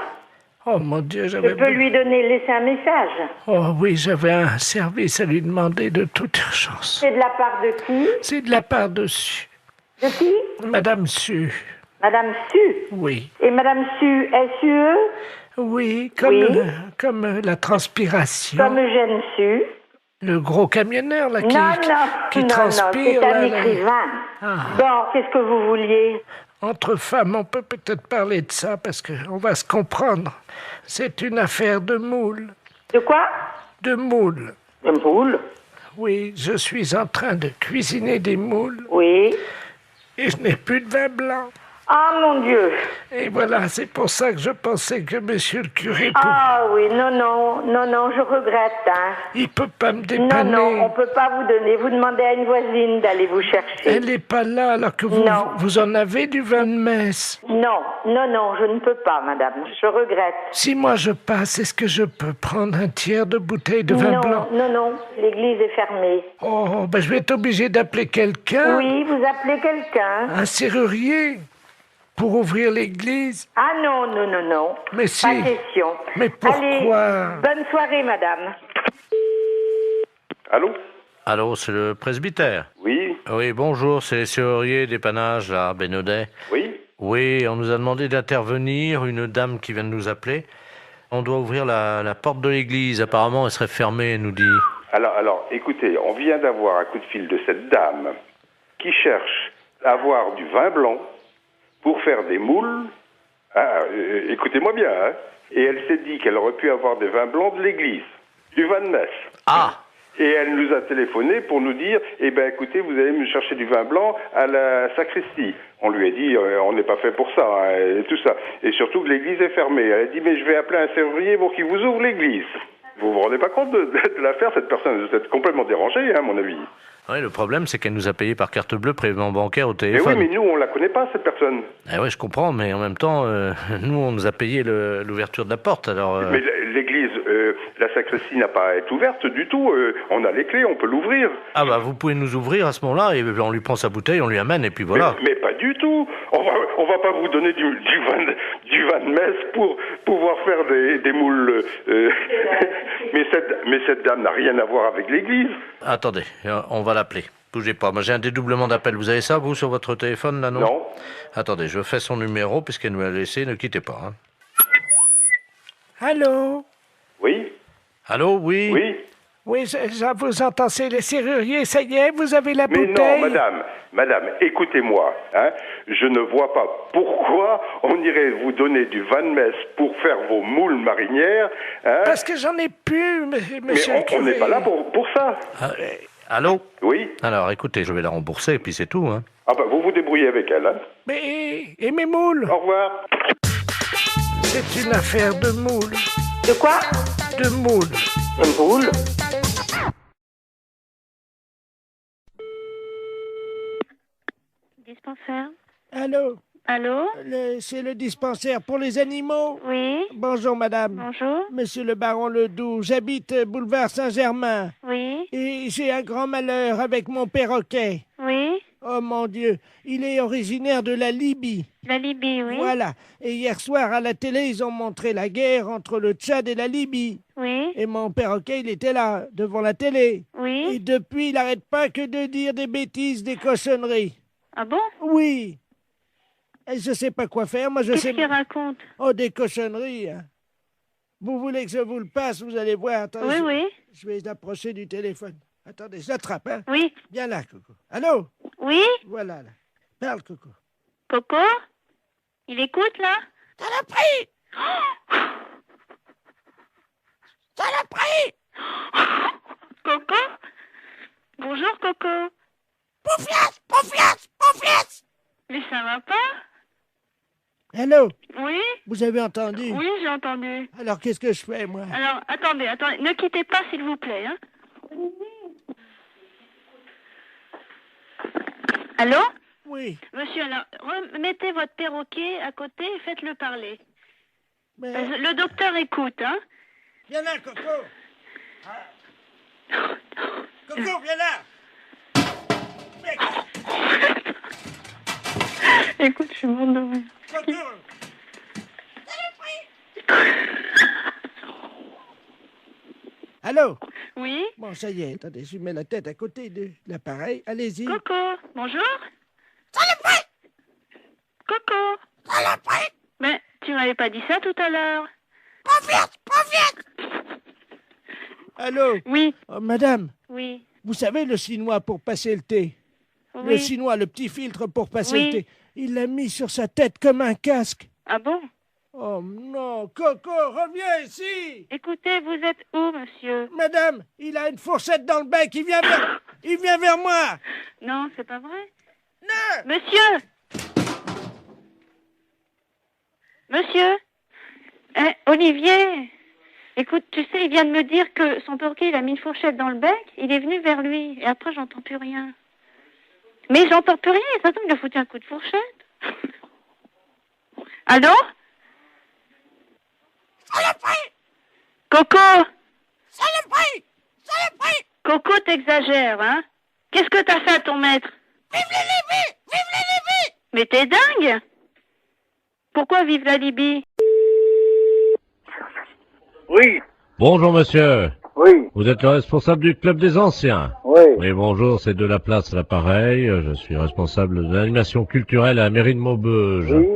Oh, mon Dieu, Je peux lui laisser un message. Oh oui, j'avais un service à lui demander de toute urgence. C'est de la part de qui? C'est de la part de Su. De qui? Madame Su. Madame Su? Oui. Et Madame Su, S-U-E? Oui, comme la transpiration. Comme Eugène Su. Le gros camionneur, là, qui non, transpire. c'est un là, écrivain. Ah. Bon, qu'est-ce que vous vouliez? Entre femmes, on peut peut-être parler de ça, parce qu'on va se comprendre. C'est une affaire de moule. De quoi? De moules. De moules? Oui, je suis en train de cuisiner des moules. Oui. Et je n'ai plus de vin blanc. Ah, mon Dieu! Et voilà, c'est pour ça que je pensais que monsieur le curé... Ah oui, non, je regrette, hein. Il peut pas me dépanner. Non, on peut pas vous donner. Vous demandez à une voisine d'aller vous chercher. Elle n'est pas là, alors que vous en avez du vin de messe. Non, je ne peux pas, madame. Je regrette. Si moi je passe, est-ce que je peux prendre un tiers de bouteille de vin blanc? Non, l'église est fermée. Oh, ben je vais être obligé d'appeler quelqu'un. Oui, vous appelez quelqu'un. Un serrurier? Pour ouvrir l'église? Ah non. Mais si. Pas question. Mais pourquoi? Allez, bonne soirée, madame. Allô? Allô, c'est le presbytère? Oui. Oui, bonjour, c'est les serruriers d'épanage, là, à Bénodet. Oui. Oui, on nous a demandé d'intervenir, une dame qui vient de nous appeler. On doit ouvrir la porte de l'église, apparemment elle serait fermée, elle nous dit. Alors, écoutez, on vient d'avoir un coup de fil de cette dame qui cherche à avoir du vin blanc pour faire des moules. Écoutez-moi bien, hein. Et elle s'est dit qu'elle aurait pu avoir des vins blancs de l'église, du vin de messe. Ah! Et elle nous a téléphoné pour nous dire, écoutez, vous allez me chercher du vin blanc à la sacristie. On lui a dit, on n'est pas fait pour ça, hein, et tout ça. Et surtout que l'église est fermée. Elle a dit, mais je vais appeler un serrurier pour qu'il vous ouvre l'église. Vous vous rendez pas compte de l'affaire? Cette personne, vous êtes complètement dérangée, hein, à mon avis. Oui, le problème, c'est qu'elle nous a payé par carte bleue, prélèvement bancaire au Mais téléphone. oui, mais nous, on la connaît pas, cette personne. Eh oui, je comprends, mais en même temps, nous, on nous a payé l'ouverture de la porte, alors... Mais l'église, la sacristie n'a pas à être ouverte du tout. On a les clés, on peut l'ouvrir. Ah bah, vous pouvez nous ouvrir à ce moment-là, et on lui prend sa bouteille, on lui amène, et puis voilà. Mais pas du tout. On va pas vous donner du vin de messe pour pouvoir faire des moules. mais cette dame n'a rien à voir avec l'église. Attendez, on va l'appeler. Bougez pas, moi j'ai un dédoublement d'appel. Vous avez ça, vous, sur votre téléphone, là, non? Non. Attendez, je fais son numéro, puisqu'elle nous l'a laissé, ne quittez pas. Hein. Allô? Oui. Allô, oui? Oui. Oui, je vous entends, c'est les serruriers, ça y est, vous avez la Mais bouteille? non, madame, écoutez-moi, hein, je ne vois pas pourquoi on irait vous donner du vin de messe pour faire vos moules marinières. Hein. Parce que j'en ai plus, monsieur Mais le curé. on n'est pas là pour ça. Allô? Oui. Alors, écoutez, je vais la rembourser, et puis c'est tout, hein. Ah bah, vous vous débrouillez avec elle, hein. Mais, et mes moules? Au revoir. C'est une affaire de moules. De quoi? De moules. De moules? Dispensaire. Allô? Allô? C'est le dispensaire pour les animaux? Oui. Bonjour, madame. Bonjour. Monsieur le baron Ledoux, j'habite boulevard Saint-Germain. Oui. Et j'ai un grand malheur avec mon perroquet. Oui. Oh mon Dieu, il est originaire de la Libye. La Libye, oui. Voilà. Et hier soir, à la télé, ils ont montré la guerre entre le Tchad et la Libye. Oui. Et mon perroquet, il était là, devant la télé. Oui. Et depuis, il n'arrête pas que de dire des bêtises, des cochonneries. Ah bon? Oui. Et je sais pas quoi faire, moi je sais... Qu'est-ce qu'il raconte? Oh, des cochonneries, hein. Vous voulez que je vous le passe, vous allez voir. Attends, Oui. Je vais l'approcher du téléphone. Attendez, je l'attrape, hein. Oui. Viens là, Coco. Allô? Oui. Voilà, là. Parle, Coco. Coco? Il écoute, là? Saloperie! Saloperie! Coco? Bonjour, Coco. Poufias! Poufias! Poufias! Mais ça va pas? Allô? Oui. Vous avez entendu? Oui, j'ai entendu. Alors, qu'est-ce que je fais, moi? Alors, attendez, ne quittez pas, s'il vous plaît, hein. Allô? Oui. Monsieur, alors, remettez votre perroquet à côté et faites-le parler. Le docteur écoute, hein? Viens là, Coco. Coco, viens là. Écoute, je suis morte de rire. Coco. Allô? Oui? Bon, ça y est, attendez, je mets la tête à côté de l'appareil. Allez-y. Coco, bonjour? Coco. Mais tu m'avais pas dit ça tout à l'heure. Allô? Oui. Oh, madame, Oui. vous savez le chinois pour passer le thé? Le Oui. chinois, le petit filtre pour passer Oui. le thé. Il l'a mis sur sa tête comme un casque. Ah bon? Oh non, Coco, reviens ici. Écoutez, vous êtes où, monsieur? Madame, il a une fourchette dans le bec, il vient vers moi. Non, c'est pas vrai. Non. Monsieur! Monsieur? Olivier! Écoute, tu sais, il vient de me dire que son perroquet, il a mis une fourchette dans le bec, il est venu vers lui, et après, j'entends plus rien. Mais j'entends plus rien, et ça tombe, il a foutu un coup de fourchette. Allô? Coco! Coco, t'exagères, hein? Qu'est-ce que t'as fait à ton maître? Vive la Libye! Vive la Libye! Mais t'es dingue! Pourquoi vive la Libye? Oui. Bonjour monsieur. Oui. Vous êtes le responsable du club des anciens. Oui. Oui, bonjour, c'est de la place à l'appareil. Je suis responsable de l'animation culturelle à la mairie de Maubeuge. Oui.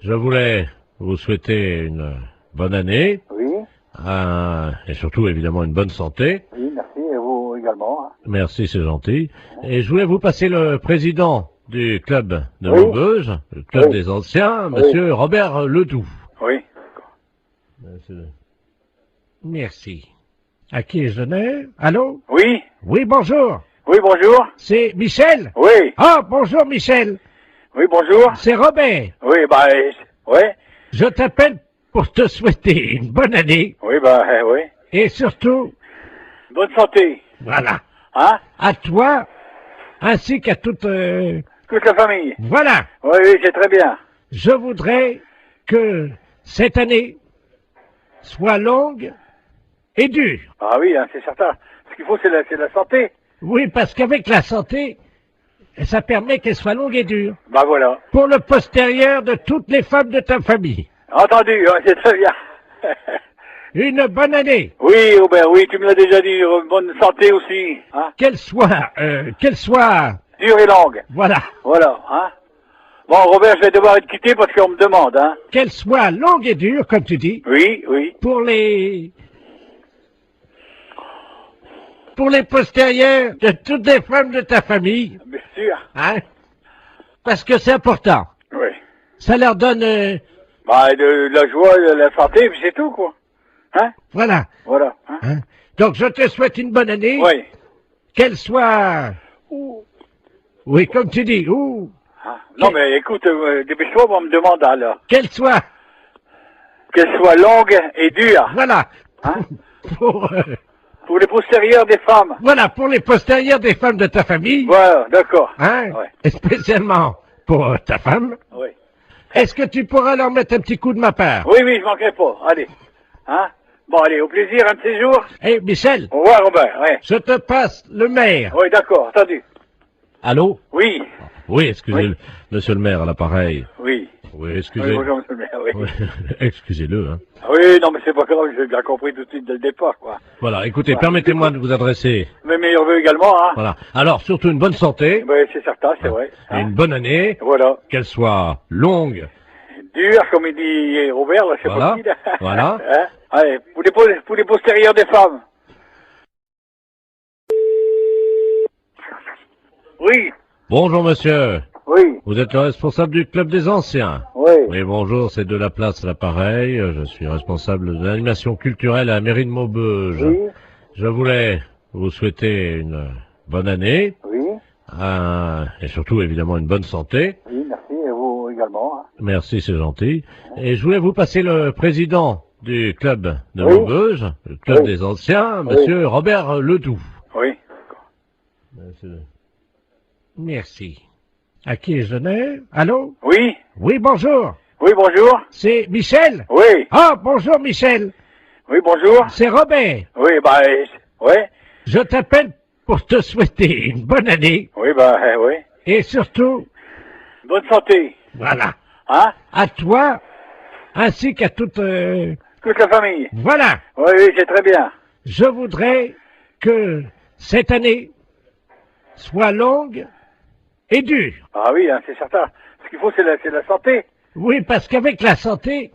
Je voulais vous souhaiter une bonne année. Oui. Et surtout, évidemment, une bonne santé. Oui, merci, et vous également. Hein. Merci, c'est gentil. Et je voulais vous passer le président du club de Oui. Maubeuge, le club des anciens, monsieur Robert Ledoux. Oui. Merci. À qui je n'ai? Allô? Oui. Oui, bonjour. Oui, bonjour. C'est Michel? Oui. Ah, bonjour Michel. Oui, bonjour. C'est Robert. Oui, bah, ouais. Je t'appelle pour te souhaiter une bonne année Oui, bah, oui. et surtout, Bonne santé. voilà, Hein? à toi ainsi qu'à toute... Toute la famille. Voilà, Oui, oui, c'est très bien. je voudrais que cette année soit longue et dure. Ah oui, hein, c'est certain. Ce qu'il faut, c'est la santé. Oui, parce qu'avec la santé, ça permet qu'elle soit longue et dure. Bah voilà. Pour le postérieur de toutes les femmes de ta famille. Entendu, hein, c'est très bien. Une bonne année. Oui, Robert, oui, tu me l'as déjà dit. Bonne santé aussi. Hein? Qu'elle soit... Dure et longue. Voilà. Voilà, hein. Bon, Robert, je vais devoir te quitter parce qu'on me demande, hein. Qu'elle soit longue et dure, comme tu dis. Oui, oui. Pour les postérieurs de toutes les femmes de ta famille. Bien sûr. Hein? Parce que c'est important. Oui. Ça leur donne... Bah, de la joie, de la santé, puis c'est tout, quoi. Hein? Voilà. Voilà. Hein? Hein? Donc, je te souhaite une bonne année. Oui. Qu'elle soit... Oui, comme tu dis. Hein? Non, mais écoute, dépêche-toi, on me demande alors. Qu'elle soit longue et dure. Voilà. Hein? Pour les postérieurs des femmes. Voilà, pour les postérieurs des femmes de ta famille. Voilà, d'accord. Hein? Ouais. Et spécialement pour ta femme. Oui. Est-ce que tu pourras leur mettre un petit coup de ma part? Oui, oui, je manquerai pas. Allez. Hein? Bon, allez, au plaisir, un de ces jours. Eh, Michel. Au revoir, Robert, ouais. Je te passe le maire. Oui, d'accord, entendu. Allô? Oui. Oui, excusez-le, monsieur le maire à l'appareil. Oui. Oui, excusez. Oui, bonjour, monsieur le maire, oui. Oui, excusez-le, hein. Oui, non, mais c'est pas grave, j'ai bien compris tout de suite dès le départ, quoi. Voilà, écoutez, Ouais. permettez-moi de vous adresser. Mes meilleurs vœux également, hein. Voilà. Alors, surtout une bonne santé. Oui, c'est certain, c'est vrai. Et une bonne année. Voilà. Qu'elle soit longue. Dur, comme il dit Robert, là, c'est Voilà. pas facile. Voilà. Hein? Allez, pour les postérieurs des femmes. Oui. Bonjour monsieur. Oui. Vous êtes le responsable du club des anciens. Oui. Oui, bonjour, c'est de la place à l'appareil. Je suis responsable de l'animation culturelle à la mairie de Maubeuge. Oui. Je voulais vous souhaiter une bonne année. Oui. Et surtout, évidemment, une bonne santé. Oui, merci, et vous également. Hein. Merci, c'est gentil. Et je voulais vous passer le président du club de Oui. Maubeuge, le club Oui. des anciens, Oui. monsieur Robert Ledoux. Oui. Merci. À qui ai-je l'honneur? Allô? Oui? Oui, bonjour. Oui, bonjour. C'est Michel? Oui. Ah, bonjour Michel. Oui, bonjour. C'est Robert. Oui, bah, ouais. Je t'appelle pour te souhaiter une bonne année. Oui, bah, oui. Et surtout, Bonne santé. voilà, Hein? à toi, ainsi qu'à toute... Toute la famille. Voilà. Oui, oui, c'est très bien. Je voudrais que cette année soit longue et dure. Ah oui, hein, c'est certain. Ce qu'il faut, c'est la santé. Oui, parce qu'avec la santé,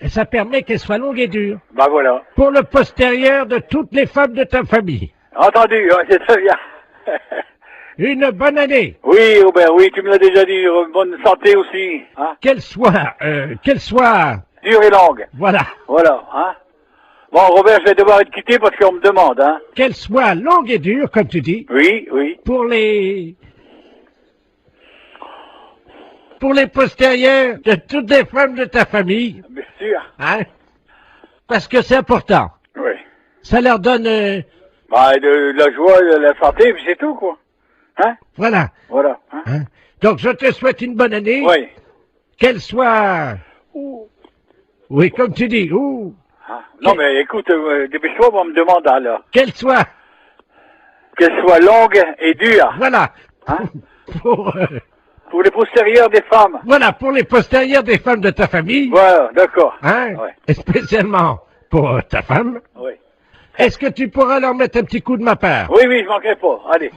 ça permet qu'elle soit longue et dure. Bah voilà. Pour le postérieur de toutes les femmes de ta famille. Entendu, ouais, c'est très bien. Une bonne année. Oui, Robert, oui, tu me l'as déjà dit. Bonne santé aussi. Hein? Qu'elle soit... Dure et longue. Voilà. Voilà, hein. Bon, Robert, je vais devoir être quitté parce qu'on me demande, hein. Qu'elle soit longue et dure, comme tu dis. Oui, oui. Pour les postérieurs de toutes les femmes de ta famille. Bien sûr. Hein? Parce que c'est important. Oui. Ça leur donne... Bah, de la joie, de la santé, puis c'est tout, quoi. Hein? Voilà. Voilà. Hein? Hein? Donc, je te souhaite une bonne année. Oui. Qu'elle soit... Oui, comme tu dis. Ah. Non, mais écoute, dépêche-toi, on me demande, alors. Qu'elle soit longue et dure. Voilà. Hein? Pour les postérieurs des femmes. Voilà, pour les postérieurs des femmes de ta famille. Voilà, d'accord. Hein? Ouais. Et spécialement pour ta femme. Oui. Est-ce que tu pourras leur mettre un petit coup de ma part? Oui, oui, je manquerai pas. Allez.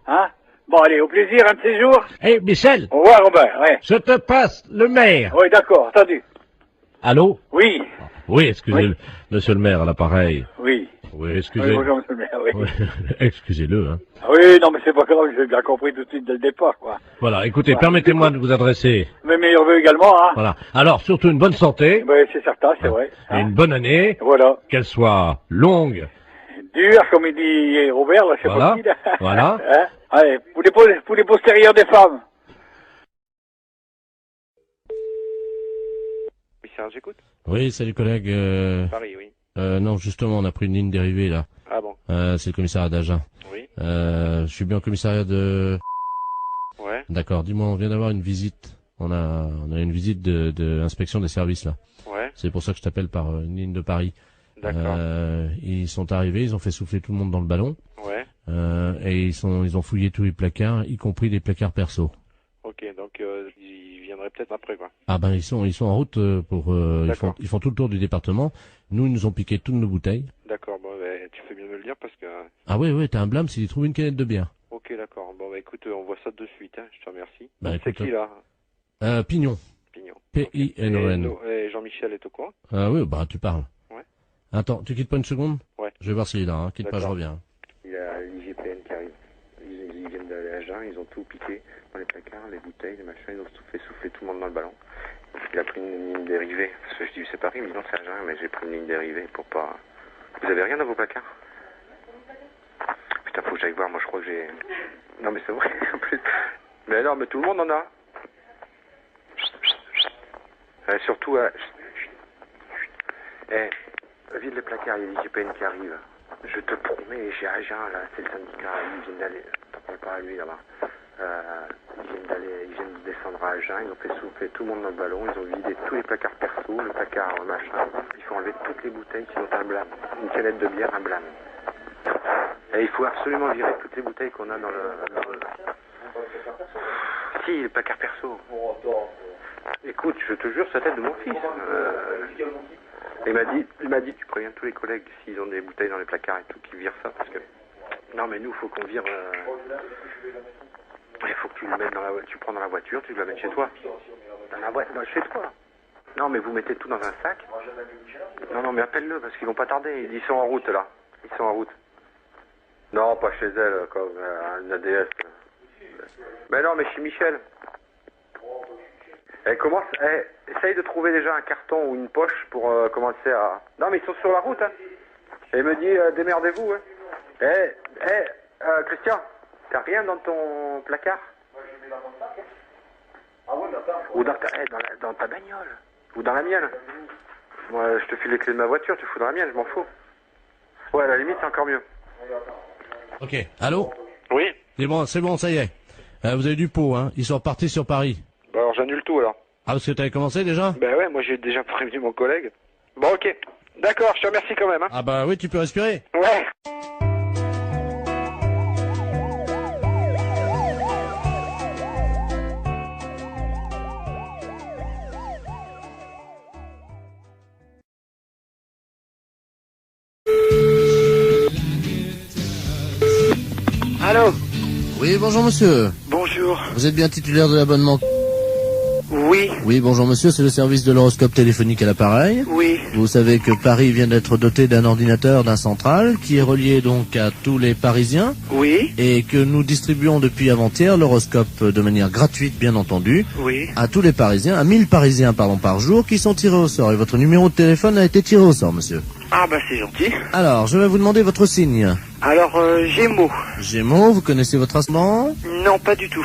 Hein? Bon, allez, au plaisir, un de ces jours. Eh, Michel. Au revoir, Robert, ouais. Je te passe le maire. Oui, d'accord, entendu. Allô? Oui. Oui, excusez-le, monsieur le maire, à l'appareil. Oui. Oui, Oui, excusez. bonjour, monsieur le maire, oui. Oui, excusez-le, hein. Oui, non, mais c'est pas grave, j'ai bien compris tout de suite dès le départ, quoi. Voilà, écoutez, Voilà. permettez-moi de vous adresser. Mes meilleurs vœux également, hein. Voilà. Alors, surtout une bonne santé. Oui, c'est certain, c'est vrai. Et une bonne année. Voilà. Qu'elle soit longue. Dur, comme il dit Robert, là, c'est Voilà. pas qui, là. Voilà. Hein? Allez, pour les postérieurs des femmes. Oui, Serge, j'écoute. Oui, salut collègue. Paris, oui. Non, justement, on a pris une ligne dérivée, là. Ah bon? C'est le commissariat d'Agen. Oui. Je suis bien au commissariat de... Ouais. D'accord, dis-moi, on vient d'avoir une visite. On a une visite de inspection des services, là. Ouais. C'est pour ça que je t'appelle par une ligne de Paris. D'accord. Ils sont arrivés, ils ont fait souffler tout le monde dans le ballon. Ouais. Et ils ont fouillé tous les placards, y compris les placards perso. Ok, donc ils viendraient peut-être après, quoi. Ah ben ils sont en route pour ils font tout le tour du département. Nous ils nous ont piqué toutes nos bouteilles. D'accord, bon, bah, tu fais bien de me le dire parce que... Ah oui, t'as un blâme s'ils trouvent une canette de bière. Ok, d'accord. Bon, bah écoute, on voit ça de suite, hein. Je te remercie. Bah, C'est écoute, qui, là? Pignon. Pignon. P-I-N-O-N. Et Jean-Michel est au courant? Ah oui, bah tu parles. Ouais. Attends, tu quittes pas une seconde? Ouais. Je vais voir s'il est là, hein. Quitte pas, je D'accord. reviens. Il y a l'IGPN qui arrive. Ils viennent d'aller à Jeun, ils ont tout piqué dans les placards, les bouteilles, les machins, ils ont tout fait souffler tout le monde dans le ballon. Il a pris une ligne dérivée, parce que je dis c'est Paris, mais non c'est à Jeun, mais j'ai pris une ligne dérivée pour pas... Vous avez rien dans vos placards? Putain, faut que j'aille voir, moi je crois que j'ai... Non mais c'est vrai, en plus... Mais non, mais tout le monde en a. Surtout... vide les placards, il y a l'IGPN qui arrive. Je te promets, j'ai Agen, là, c'est le syndicat, ils viennent d'aller, t'en parles pas à lui là-bas, ils viennent de descendre à Agen, ils ont fait souffler tout le monde dans le ballon, ils ont vidé tous les placards perso, le placard machin, il faut enlever toutes les bouteilles, sinon t'as un blâme, une canette de bière, un blâme. Et il faut absolument virer toutes les bouteilles qu'on a dans le... Si, le placard perso. Écoute, je te jure, c'est la tête de mon fils. Il m'a dit, tu préviens tous les collègues s'ils ont des bouteilles dans les placards et tout, qu'ils virent ça, parce que... Non, mais nous, faut qu'on vire... Il faut que tu le mettes dans la... Tu prends dans la voiture, tu la mets chez toi. Dans la voiture, chez toi. Non, mais vous mettez tout dans un sac. Non, mais appelle-le, parce qu'ils vont pas tarder. Ils sont en route, là. Ils sont en route. Non, pas chez elle, comme un ADS. Mais non, mais chez Michel. Essaye de trouver déjà un carton ou une poche pour commencer à... Non, mais ils sont sur la route, hein. Et il me dit, démerdez-vous, hein. Christian, t'as rien dans ton placard? Moi, je mets dans mon sac, hein. Ah ouais, ou dans ta bagnole. Ou dans la mienne. Moi, je te file les clés de ma voiture, tu fous dans la mienne, je m'en fous. Ouais, à la limite, c'est encore mieux. Ok, allô? Oui. C'est bon, ça y est. Vous avez du pot, hein. Ils sont repartis sur Paris. Bah alors j'annule tout alors. Ah, parce que t'avais commencé déjà? Bah ouais, moi j'ai déjà prévenu mon collègue. Bon ok. D'accord, je te remercie quand même. Hein. Ah bah oui, tu peux respirer. Ouais. Allô? Oui, bonjour monsieur. Bonjour. Vous êtes bien titulaire de l'abonnement? Oui. Oui, bonjour monsieur, c'est le service de l'horoscope téléphonique à l'appareil. Oui. Vous savez que Paris vient d'être doté d'un ordinateur, d'un central, qui est relié donc à tous les Parisiens. Oui. Et que nous distribuons depuis avant-hier l'horoscope de manière gratuite, bien entendu. Oui. À tous les Parisiens, à 1000 Parisiens, par jour, qui sont tirés au sort. Et votre numéro de téléphone a été tiré au sort, monsieur. Ah bah c'est gentil. Alors, je vais vous demander votre signe. Alors, Gémeaux. Gémeaux, vous connaissez votre ascendant? Non, pas du tout.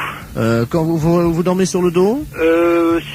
Quand vous dormez sur le dos?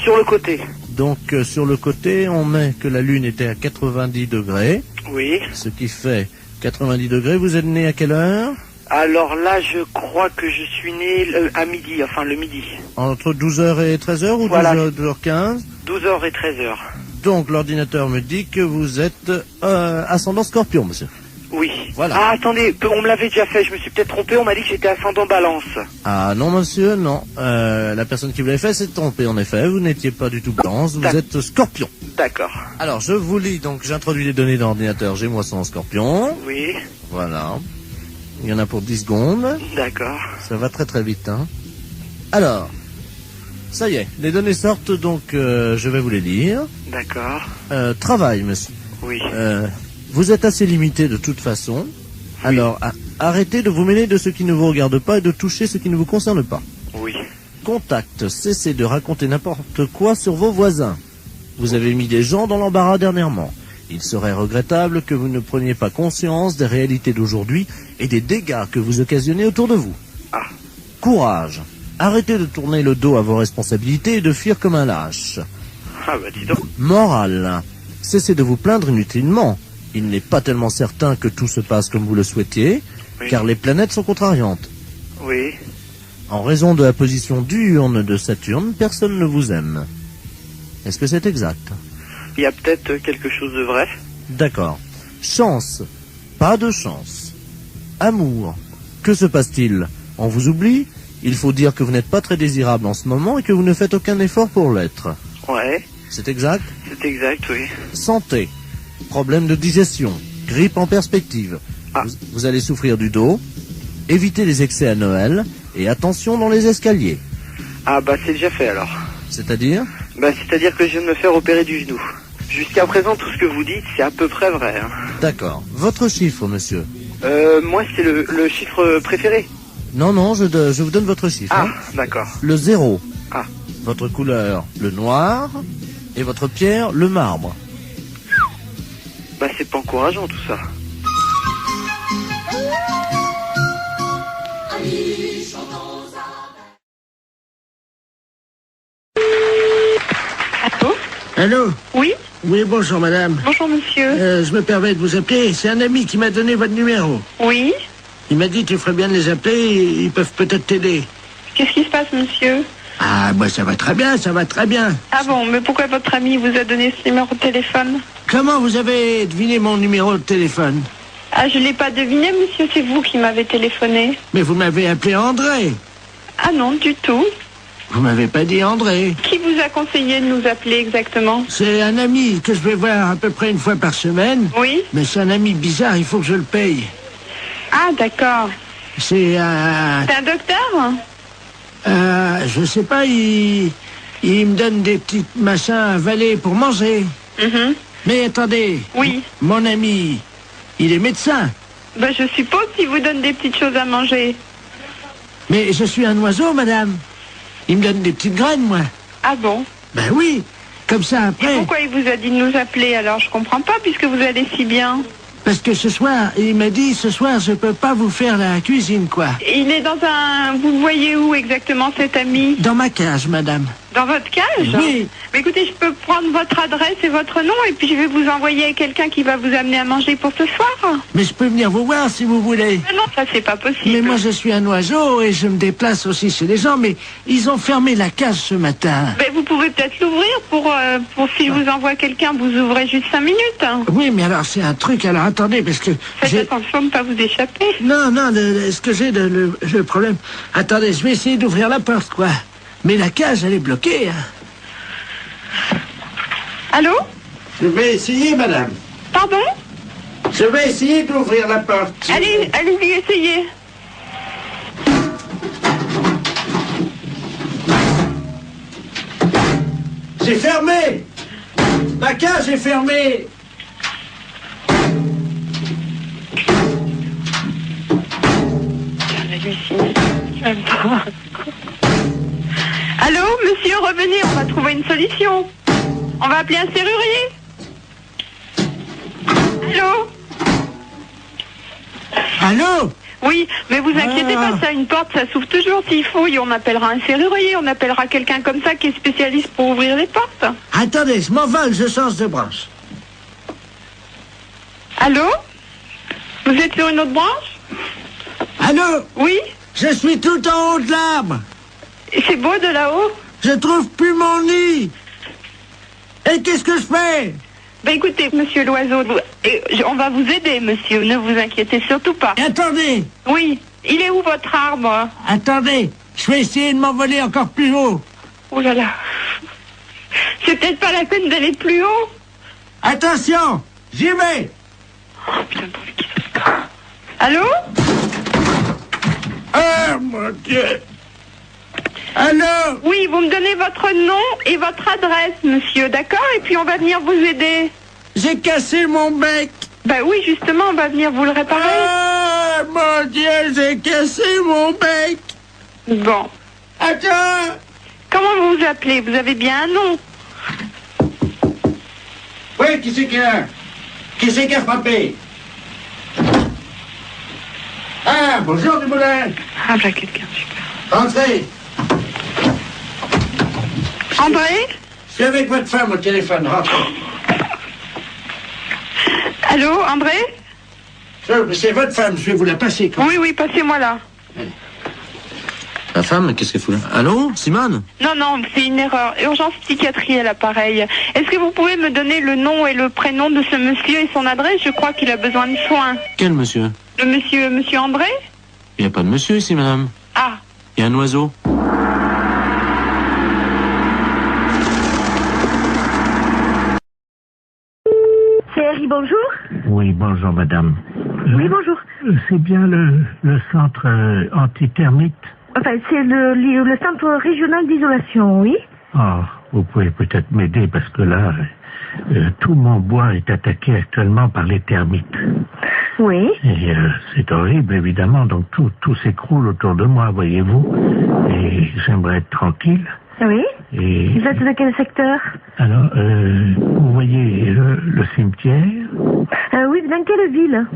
Sur le côté. Donc, sur le côté, on met que la Lune était à 90 degrés. Oui. Ce qui fait 90 degrés. Vous êtes né à quelle heure? Alors là, je crois que je suis né à midi, enfin le midi. Entre 12h et 13h ou voilà. 12h15? 12h et 13h. Donc, l'ordinateur me dit que vous êtes ascendant Scorpion, monsieur. Oui. Voilà. Ah, attendez, on me l'avait déjà fait, je me suis peut-être trompé, on m'a dit que j'étais ascendant Balance. Ah non, monsieur, non. La personne qui vous l'avait fait s'est trompée, en effet. Vous n'étiez pas du tout Balance, vous êtes Scorpion. D'accord. Alors, je vous lis, donc, j'introduis les données d'ordinateur Gémeaux ascendant Scorpion. Oui. Voilà. Il y en a pour 10 secondes. D'accord. Ça va très très vite, hein. Alors, ça y est, les données sortent, donc je vais vous les lire. D'accord. Travail, monsieur. Oui. Vous êtes assez limité de toute façon. Oui. Alors, arrêtez de vous mêler de ce qui ne vous regarde pas et de toucher ce qui ne vous concerne pas. Oui. Contact, cessez de raconter n'importe quoi sur vos voisins. Vous avez mis des gens dans l'embarras dernièrement. Il serait regrettable que vous ne preniez pas conscience des réalités d'aujourd'hui et des dégâts que vous occasionnez autour de vous. Ah. Courage. Arrêtez de tourner le dos à vos responsabilités et de fuir comme un lâche. Ah bah dis donc. Morale. Cessez de vous plaindre inutilement. Il n'est pas tellement certain que tout se passe comme vous le souhaitiez, oui. Car les planètes sont contrariantes. Oui. En raison de la position diurne de Saturne, personne ne vous aime. Est-ce que c'est exact? Il y a peut-être quelque chose de vrai. D'accord. Chance. Pas de chance. Amour. Que se passe-t-il? On vous oublie? Il faut dire que vous n'êtes pas très désirable en ce moment et que vous ne faites aucun effort pour l'être. Ouais. C'est exact? C'est exact, oui. Santé. Problème de digestion. Grippe en perspective. Ah. Vous allez souffrir du dos. Évitez les excès à Noël. Et attention dans les escaliers. Ah bah c'est déjà fait alors. C'est-à-dire? Bah c'est-à-dire que je viens de me faire opérer du genou. Jusqu'à présent, tout ce que vous dites, c'est à peu près vrai. Hein. D'accord. Votre chiffre, monsieur? Moi, c'est le chiffre préféré. Non, je vous donne votre chiffre. Ah, hein. d'accord. Le 0. Ah. Votre couleur, le noir. Et votre pierre, le marbre. Bah, c'est pas encourageant, tout ça. Allô? Oui? Oui, bonjour madame. Bonjour monsieur. Je me permets de vous appeler. C'est un ami qui m'a donné votre numéro. Oui? Il m'a dit tu ferais bien de les appeler, ils peuvent peut-être t'aider. Qu'est-ce qui se passe monsieur? Ah, moi ça va très bien, ça va très bien. Ah bon, mais pourquoi votre ami vous a donné ce numéro de téléphone? Comment vous avez deviné mon numéro de téléphone? Ah, je l'ai pas deviné monsieur, c'est vous qui m'avez téléphoné. Mais vous m'avez appelé André. Ah non, du tout. Vous m'avez pas dit André. Qui vous a conseillé de nous appeler exactement? C'est un ami que je vais voir à peu près une fois par semaine. Oui. Mais c'est un ami bizarre, il faut que je le paye. Ah, d'accord. C'est un... C'est un docteur? Je sais pas, il me donne des petits machins à avaler pour manger. Mm-hmm. Mais attendez. Oui. Mon ami, il est médecin. Ben, je suppose qu'il vous donne des petites choses à manger. Mais je suis un oiseau, madame. Il me donne des petites graines, moi. Ah bon? Ben oui, comme ça après... Et pourquoi il vous a dit de nous appeler alors? Je comprends pas, puisque vous allez si bien. Parce que ce soir, il m'a dit, ce soir, je peux pas vous faire la cuisine, quoi. Il est dans un... Vous le voyez où exactement, cet ami? Dans ma cage, madame. Dans votre cage? Oui. Mais écoutez, je peux prendre votre adresse et votre nom et puis je vais vous envoyer quelqu'un qui va vous amener à manger pour ce soir. Mais je peux venir vous voir si vous voulez. Mais non, ça c'est pas possible. Mais moi je suis un oiseau et je me déplace aussi chez les gens, mais ils ont fermé la cage ce matin. Mais vous pouvez peut-être l'ouvrir pour si je vous envoie quelqu'un, vous ouvrez juste 5 minutes. Oui, mais alors c'est un truc, alors attendez, parce que... Faites attention de ne pas vous échapper. Non, ce que j'ai, le problème... Attendez, je vais essayer d'ouvrir la porte, quoi. Mais la cage, elle est bloquée, hein. Allô? Je vais essayer, madame. Pardon? Je vais essayer d'ouvrir la porte. Allez-y, essayez. C'est fermé. La cage est fermée. Allô, monsieur, revenez, on va trouver une solution. On va appeler un serrurier. Allô? Allô? Oui, mais vous inquiétez pas, ça, une porte, ça s'ouvre toujours s'il faut. Et on appellera un serrurier, on appellera quelqu'un comme ça qui est spécialiste pour ouvrir les portes. Attendez, je m'envole, je change de branche. Allô? Vous êtes sur une autre branche? Allô? Oui? Je suis tout en haut de l'arbre. C'est beau de là-haut? Je trouve plus mon nid. Et qu'est-ce que je fais? Ben écoutez, monsieur l'oiseau, on va vous aider, monsieur, ne vous inquiétez surtout pas. Attendez. Oui, il est où votre arbre? Attendez, je vais essayer de m'envoler encore plus haut. Oh là là. C'est peut-être pas la peine d'aller plus haut. Attention, j'y vais. Oh putain, pourvu qu'il saute pas. Allô? Oh mon Dieu. Allô? Oui, vous me donnez votre nom et votre adresse, monsieur, d'accord? Et puis on va venir vous aider. J'ai cassé mon bec. Ben oui, justement, on va venir vous le réparer. Oh mon Dieu, j'ai cassé mon bec. Bon. Attends. Comment vous vous appelez? Vous avez bien un nom? Oui, qui c'est qui a frappé? Ah, bonjour Dumoulin. Ah, ben quelqu'un, super. Entrez. André? Je suis avec votre femme au téléphone, rentrez. Allô, André? C'est votre femme, je vais vous la passer. Oui, passez-moi là. La femme, qu'est-ce qu'elle fout là? Allô, Simone? Non, c'est une erreur. Urgence psychiatrie à l'appareil. Est-ce que vous pouvez me donner le nom et le prénom de ce monsieur et son adresse? Je crois qu'il a besoin de soins. Quel monsieur? Le monsieur André? Il n'y a pas de monsieur ici, madame. Ah. Il y a un oiseau. Thierry, bonjour. Oui, bonjour madame. Oui, bonjour. C'est bien le centre antithermite. Enfin, c'est le centre régional d'isolation, oui. Ah, vous pouvez peut-être m'aider parce que là, tout mon bois est attaqué actuellement par les termites. Oui. Et c'est horrible, évidemment, donc tout s'écroule autour de moi, voyez-vous. Et j'aimerais être tranquille. Oui. Et... Vous êtes de quel secteur? Alors, vous voyez le cimetière? Oui, dans quelle ville?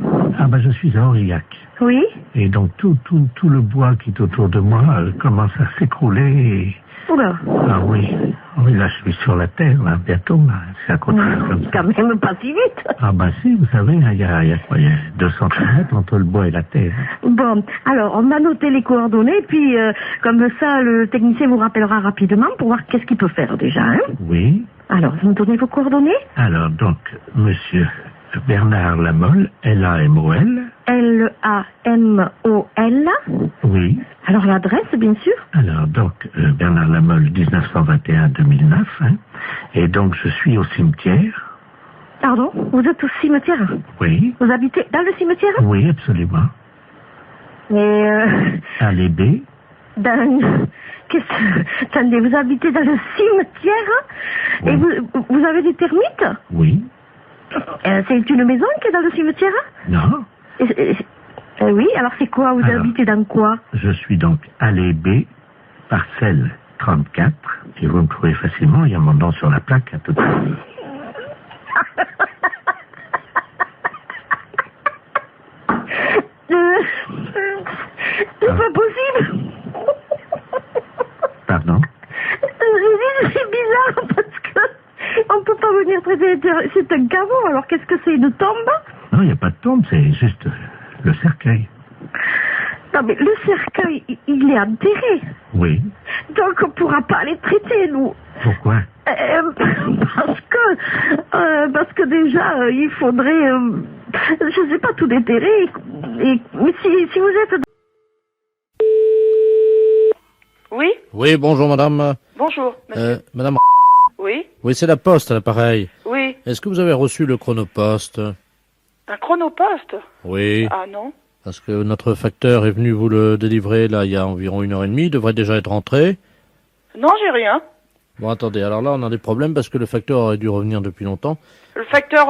Ah ben, je suis à Aurillac. Oui. Et donc tout le bois qui est autour de moi commence à s'écrouler et... Oula. Ah oui, là je suis sur la terre, là, bientôt, là. C'est à côté comme ça. Quand même pas si vite. Ah ben si, vous savez, il y a quoi, il y a 200 km entre le bois et la terre. Bon, alors on a noté les coordonnées, puis comme ça le technicien vous rappellera rapidement pour voir qu'est-ce qu'il peut faire déjà, hein. Oui. Alors, vous me donnez vos coordonnées? Alors donc, monsieur Bernard Lamolle, L-A-M-O-L. L-A-M-O-L. Oui. Alors l'adresse, bien sûr. Alors donc, Bernard Lamolle, 1921-2009. Hein. Et donc, je suis au cimetière. Pardon? Vous êtes au cimetière? Oui. Vous habitez dans le cimetière? Oui, absolument. Et Allée B. Attendez, vous habitez dans le cimetière? Oui. Et vous avez des termites? Oui. C'est une maison qui est dans le cimetière? Non. Oui, alors c'est quoi? Vous habitez dans quoi? Je suis donc allée B, parcelle 34, et vous me trouvez facilement, il y a mon nom sur la plaque à tout à l'heure. C'est pas possible. Pardon? Je dis, dire, c'est un caveau, alors qu'est-ce que c'est, une tombe? Non, il n'y a pas de tombe, c'est juste le cercueil. Non, mais le cercueil, il est enterré. Oui. Donc on ne pourra pas les traiter, nous. Pourquoi? Parce que déjà, il faudrait, je sais pas, tout déterrer. Mais si vous êtes... Oui? Oui, bonjour madame. Bonjour, monsieur. Madame. Oui? Oui, c'est la poste à l'appareil. Oui. Est-ce que vous avez reçu le chronopost? Un chronopost? Oui. Ah non. Parce que notre facteur est venu vous le délivrer là il y a environ 1h30, il devrait déjà être rentré. Non, j'ai rien. Bon, attendez, alors là on a des problèmes parce que le facteur aurait dû revenir depuis longtemps. Le facteur,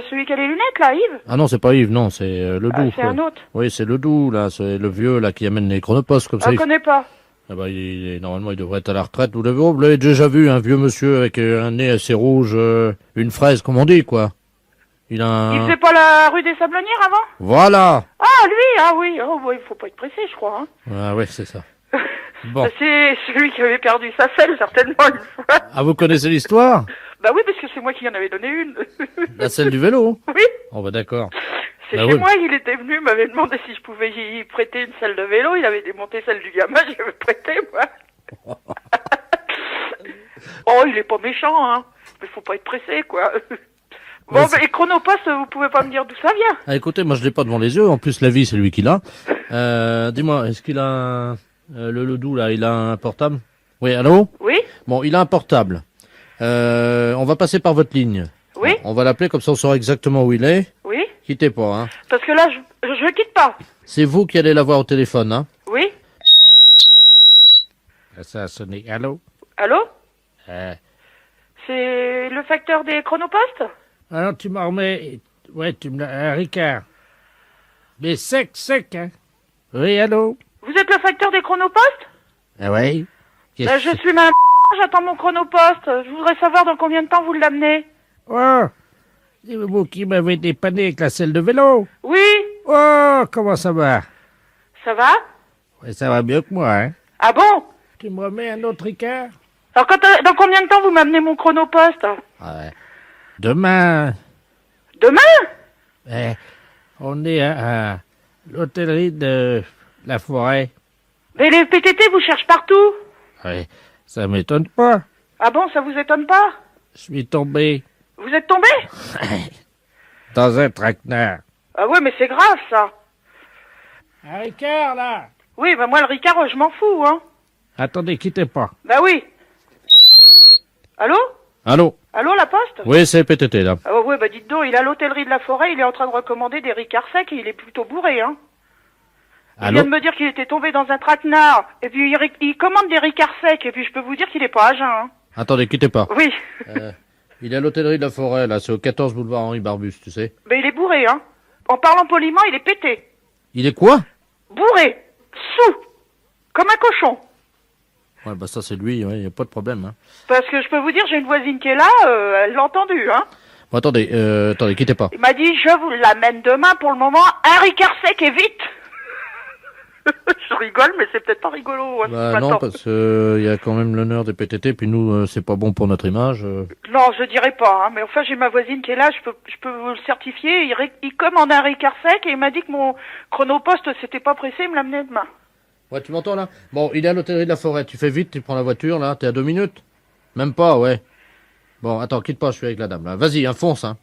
celui qui a les lunettes, là, Yves? Ah non, c'est pas Yves, non, c'est le doux. C'est un autre. Oui, c'est le doux, là, c'est le vieux, là, qui amène les chronopostes comme ça. Je connais pas. Ah bah, normalement, il devrait être à la retraite. Vous l'avez déjà vu, un vieux monsieur avec un nez assez rouge, une fraise, comme on dit, quoi. Il a un... Il faisait pas la rue des Sablonnières avant? Voilà. Ah, lui, ah oui. Oh, bon, il faut pas être pressé, je crois, hein. Ah ouais, c'est ça. Bon. C'est celui qui avait perdu sa selle, certainement, une fois. Ah, vous connaissez l'histoire? Bah oui, parce que c'est moi qui en avais donné une. La selle du vélo? Oui. Oh bah d'accord. C'est bah chez oui. moi, il était venu, m'avait demandé si je pouvais y prêter une selle de vélo, il avait démonté celle du gamin, je l'avais prêté, moi. Oh, il est pas méchant, hein. Mais faut pas être pressé, quoi. Bon, bah, et Chronopost, vous pouvez pas me dire d'où ça vient? Ah, écoutez, moi je l'ai pas devant les yeux, en plus la vie c'est lui qui l'a. Dis-moi, est-ce qu'il a le doux là, il a un portable? Oui, allô? Oui? Bon, il a un portable. On va passer par votre ligne. Oui? On va l'appeler comme ça on saura exactement où il est. Oui? Quittez pas, hein. Parce que là, je quitte pas. C'est vous qui allez l'avoir au téléphone, hein. Oui? Ça a sonné. Allô? Allô? C'est le facteur des Chronopost? Alors tu m'en remets... Ouais, tu me l'as... Ricard. Mais sec, hein. Oui, allô? Vous êtes le facteur des Chronopost? Ah ouais? Je suis ma... J'attends mon Chronopost. Je voudrais savoir dans combien de temps vous l'amenez. Oh! C'est vous qui m'avez dépanné avec la selle de vélo? Oui? Oh, comment ça va? Ça va? Ouais, ça va mieux que moi, hein. Ah bon? Tu me remets un autre Ricard? Alors dans combien de temps vous m'amenez mon Chronopost? Ouais. Demain. Demain? On est à l'hôtellerie de la Forêt. Mais les PTT vous cherchent partout. Ouais, ça m'étonne pas. Ah bon, ça vous étonne pas? Je suis tombé Vous êtes tombé? dans un traquenard. Ah ouais, mais c'est grave, ça. Un Ricard, là. Oui, bah moi, le Ricard, je m'en fous, hein. Attendez, quittez pas. Bah oui. Allô? Allô? Allô, la poste? Oui, c'est PTT, là. Ah ouais, bah dites donc, il est à l'hôtellerie de la Forêt, il est en train de recommander des Ricards secs et il est plutôt bourré, hein. Il vient de me dire qu'il était tombé dans un traquenard, et puis il commande des Ricards secs, et puis je peux vous dire qu'il est pas à jeun, hein. Attendez, quittez pas. Oui. Il est à l'hôtellerie de la Forêt, là, c'est au 14 boulevard Henri Barbus, tu sais. Mais il est bourré, hein. En parlant poliment, il est pété. Il est quoi? Bourré. Sous. Comme un cochon. Ouais, bah ça c'est lui, y a pas de problème, hein. Parce que je peux vous dire, j'ai une voisine qui est là, elle l'a entendu, hein. Bon, attendez, quittez pas. Il m'a dit, je vous l'amène demain, pour le moment, un Ricard sec et vite. Je rigole, mais c'est peut-être pas rigolo. Hein, Bah non, parce que y a quand même l'honneur des PTT, puis nous, c'est pas bon pour notre image. Non, je dirais pas, hein, mais enfin, j'ai ma voisine qui est là, je peux vous le certifier. Il commande un Ricard sec et il m'a dit que mon Chronopost, c'était pas pressé, il me l'amenait demain. Ouais, tu m'entends là? Bon, il est à l'hôtellerie de la Forêt, tu fais vite, tu prends la voiture, là, t'es à 2 minutes? Même pas, ouais. Bon, attends, quitte pas, je suis avec la dame, là. Vas-y, fonce, hein.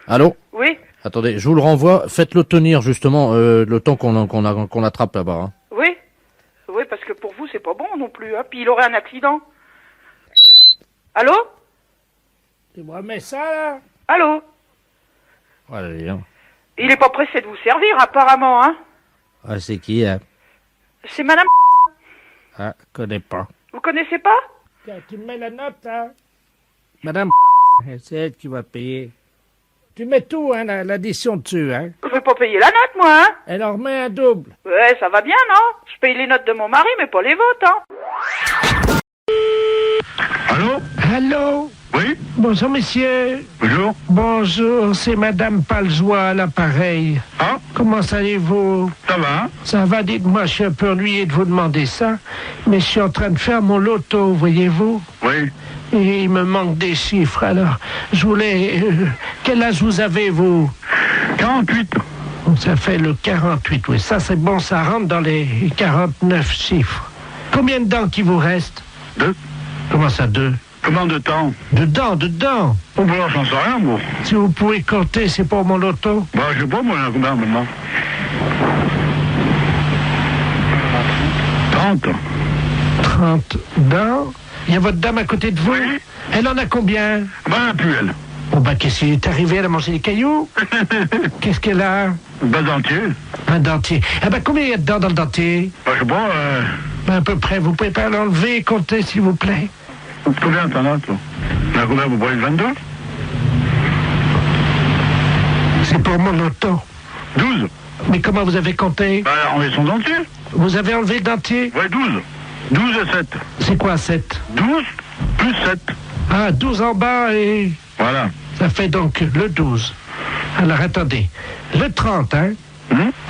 Allô? Oui? Attendez, je vous le renvoie, faites-le tenir, justement, le temps qu'on l'attrape là-bas, hein. Oui? Oui, parce que pour vous, c'est pas bon non plus, hein. Puis il aurait un accident. Allô? Tu me remets ça, là? Allô? Allez, hein. Il est pas pressé de vous servir, apparemment, hein. Ah, c'est qui, hein? C'est madame... Ah, connais pas. Vous connaissez pas? Tiens, tu me mets la note, là? Madame, c'est elle qui va payer. Tu mets tout, hein, l'addition dessus, hein? Je vais pas payer la note, moi, hein? Elle en remet un double. Ouais, ça va bien, non? Je paye les notes de mon mari, mais pas les vôtres, hein? Allô? Allô? Oui? Bonjour, monsieur. Bonjour. Bonjour, c'est Madame Paljoie à l'appareil. Ah? Comment allez-vous? Ça va? Ça va, dites-moi, je suis un peu ennuyé de vous demander ça, mais je suis en train de faire mon loto, voyez-vous? Oui. Et il me manque des chiffres, alors je voulais... quel âge vous avez, vous? 48. Ça fait le 48, oui. Ça, c'est bon, ça rentre dans les 49 chiffres. Combien de dents qui vous reste? 2. Comment ça, 2? Combien de temps? De dents. Oh, bah, j'en sais rien, moi. Si vous pouvez compter, c'est pour mon loto? Bah, je sais pas, moi, il y en a combien maintenant? 30. 30 dents. Il y a votre dame à côté de vous? Oui. Elle en a combien? Bah, elle a plus, elle. Oh, bah, qu'est-ce qui est arrivé? Elle a mangé des cailloux? Qu'est-ce qu'elle a? Un dentier. Un dentier. Ah, bah, combien il y a de dents dans le dentier? Bah, je sais pas, Bah, à peu près. Vous pouvez pas l'enlever et compter, s'il vous plaît? Combien t'en as, toi? T'en as combien, vous voyez 22? C'est pour mon loto. 12. Mais comment vous avez compté? Bah, enlever son dentier. Vous avez enlevé le dentier? Ouais, 12. 12 et 7. C'est quoi, 7? 12 plus 7. Ah, 12 en bas et... Voilà. Ça fait donc le 12. Alors, attendez. Le 30, hein?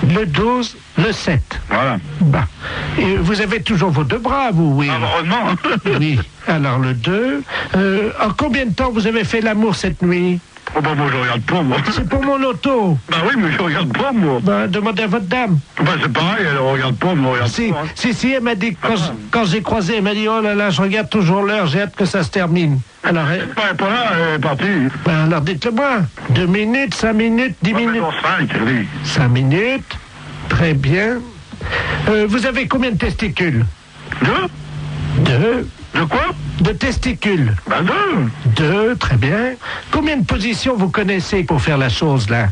Le 12, le 7. Voilà. Bah. Et vous avez toujours vos 2 bras, vous, oui? Heureusement. Oui. Alors, le 2. En combien de temps vous avez fait l'amour cette nuit? Oh, bah, moi, je regarde pas, moi. C'est pour mon loto. Bah oui, mais je regarde pas, moi. Bah, demandez à votre dame. Bah, c'est pareil, elle regarde pas, moi, regarde Si, pas. Hein. si, elle m'a dit, quand j'ai croisé, elle m'a dit, oh là là, je regarde toujours l'heure, j'ai hâte que ça se termine. Alors, Elle est pas là, elle est partie. Ben, alors dites-le-moi. 2 minutes, 5 minutes, 10 minutes. 5 minutes. Très bien. Vous avez combien de testicules? 2. De quoi? De testicules. Ben 2, très bien. Combien de positions vous connaissez pour faire la chose, là?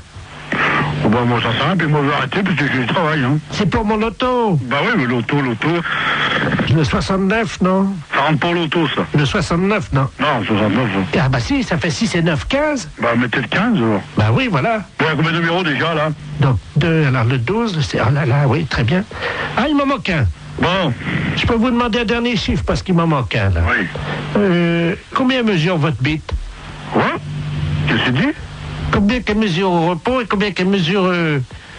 Oh, bah, moi, ça sert à rien, puis moi, je vais arrêter, parce que j'ai du travail, hein. C'est pour mon loto. Bah oui, mais loto. Le 69, non? Ça rentre pas loto, ça. Le 69, non? Non, 69, ça. Ah bah si, ça fait 6 et 9, 15. Bah, mettez le 15, alors. Bah oui, voilà. Bon, il y a combien de numéros, déjà, là? Donc, 2, alors le 12, c'est... Oh là là, oui, très bien. Ah, il m'en manque un. Bon. Je peux vous demander un dernier chiffre, parce qu'il m'en manque un, là. Oui. Combien mesure votre bite? Quoi? Qu'est-ce que c'est dit? Combien qu'elle mesure au repos et combien qu'elle mesure...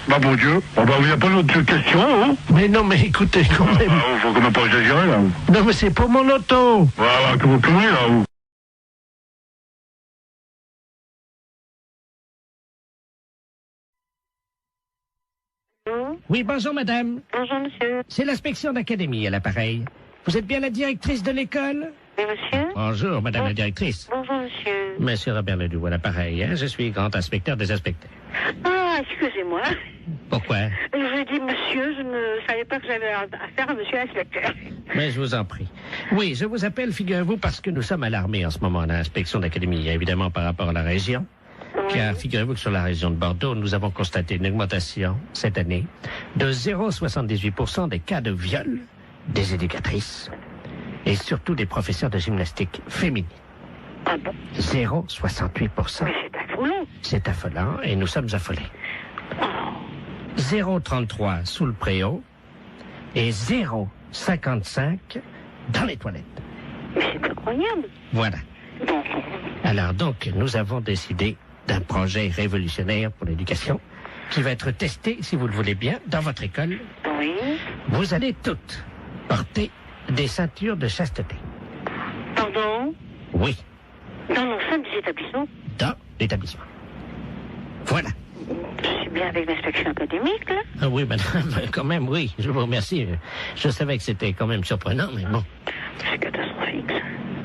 Bah, mon Dieu. Oh, bah, il n'y a pas d'autres questions, hein? Mais non, mais écoutez, quand même... Faut quand même pas exagérer, là. Non, mais c'est pour mon auto. Voilà, que vous tournez, là, vous. Oui, bonjour, madame. Bonjour, monsieur. C'est l'inspection d'académie à l'appareil. Vous êtes bien la directrice de l'école? Oui, monsieur. Bonjour, madame la directrice. Bonjour, monsieur. Monsieur Robert Ledoux à l'appareil, hein? Je suis grand inspecteur des inspecteurs. Ah, excusez-moi. Pourquoi? Je dis monsieur, je ne savais pas que j'avais affaire à monsieur l'inspecteur. Mais je vous en prie. Oui, je vous appelle, figurez-vous, parce que nous sommes alarmés en ce moment à l'inspection d'académie, évidemment par rapport à la région. Car figurez-vous que sur la région de Bordeaux, nous avons constaté une augmentation cette année de 0,78% des cas de viol des éducatrices et surtout des professeurs de gymnastique féminines. Ah bon? 0,68%. Mais c'est affolant. C'est affolant et nous sommes affolés. 0,33 sous le préau et 0,55 dans les toilettes. Mais c'est incroyable. Voilà. Alors donc, nous avons décidé d'un projet révolutionnaire pour l'éducation qui va être testé, si vous le voulez bien, dans votre école. Oui. Vous allez toutes porter des ceintures de chasteté. Pardon? Oui, Dans l'ensemble des établissements? dans l'établissement. Voilà. Je suis bien avec l'inspection académique, là? Ah oui, madame, quand même, oui. Je vous remercie. Je savais que c'était quand même surprenant, mais bon. C'est catastrophique, ça.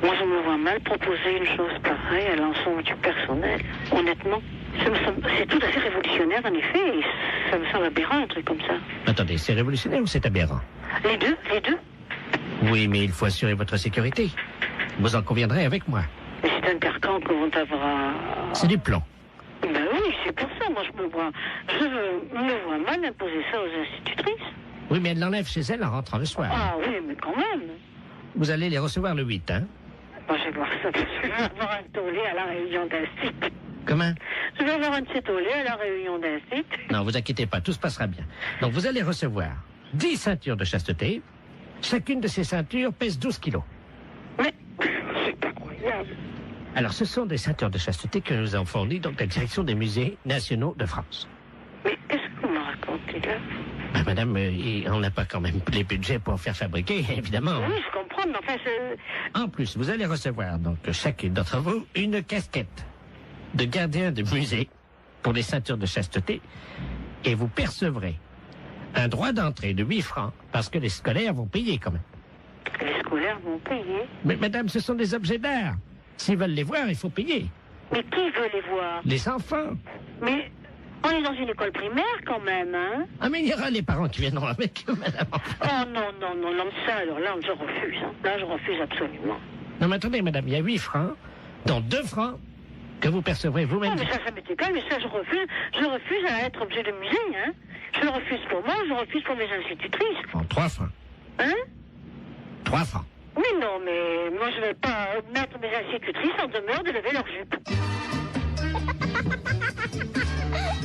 Moi, je me vois mal proposer une chose pareille à l'ensemble du personnel. Honnêtement, c'est tout à fait révolutionnaire, en effet, et ça me semble aberrant, un truc comme ça. Attendez, c'est révolutionnaire ou c'est aberrant? Les deux? Oui, mais il faut assurer votre sécurité. Vous en conviendrez avec moi. Mais c'est un carcan que vont avoir... C'est du plomb. Ben oui, c'est pour ça, moi, je me vois mal imposer ça aux institutrices. Oui, mais elle l'enlève chez elle en rentrant le soir. Ah oui, mais quand même. Vous allez les recevoir le 8, hein? Moi, je vais voir ça, parce que je vais avoir un tollé à la réunion d'un site. Comment? Je vais avoir un de ces tollés à la réunion d'un site. Non, vous inquiétez pas, tout se passera bien. Donc, vous allez recevoir 10 ceintures de chasteté. Chacune de ces ceintures pèse 12 kilos. Mais c'est incroyable. Alors, ce sont des ceintures de chasteté que nous avons fournies, donc, la direction des musées nationaux de France. Mais est-ce que vous m'en ventilateur. Bah, madame, on n'a pas quand même les budgets pour faire fabriquer, évidemment. Oui, je comprends, mais enfin, En plus, vous allez recevoir, donc, chacune d'entre vous, une casquette de gardien de musée pour les ceintures de chasteté, et vous percevrez un droit d'entrée de 8 francs, parce que les scolaires vont payer quand même. Parce que les scolaires vont payer. Mais madame, ce sont des objets d'art. S'ils veulent les voir, il faut payer. Mais qui veut les voir? Les enfants. Mais on est dans une école primaire quand même, hein? Ah, mais il y aura les parents qui viendront avec eux, madame. Oh non, ça, alors là, je refuse. Hein. Là, je refuse absolument. Non, mais attendez, madame, il y a 8 francs, dont 2 francs que vous percevrez vous-même. Non, mais ça m'est égal, mais ça, je refuse. Je refuse à être objet de musée, hein? Je le refuse pour moi, je le refuse pour mes institutrices. En 3 francs. Hein? 3 francs. Oui, non, mais moi, je ne vais pas mettre mes institutrices en demeure de lever leur jupe.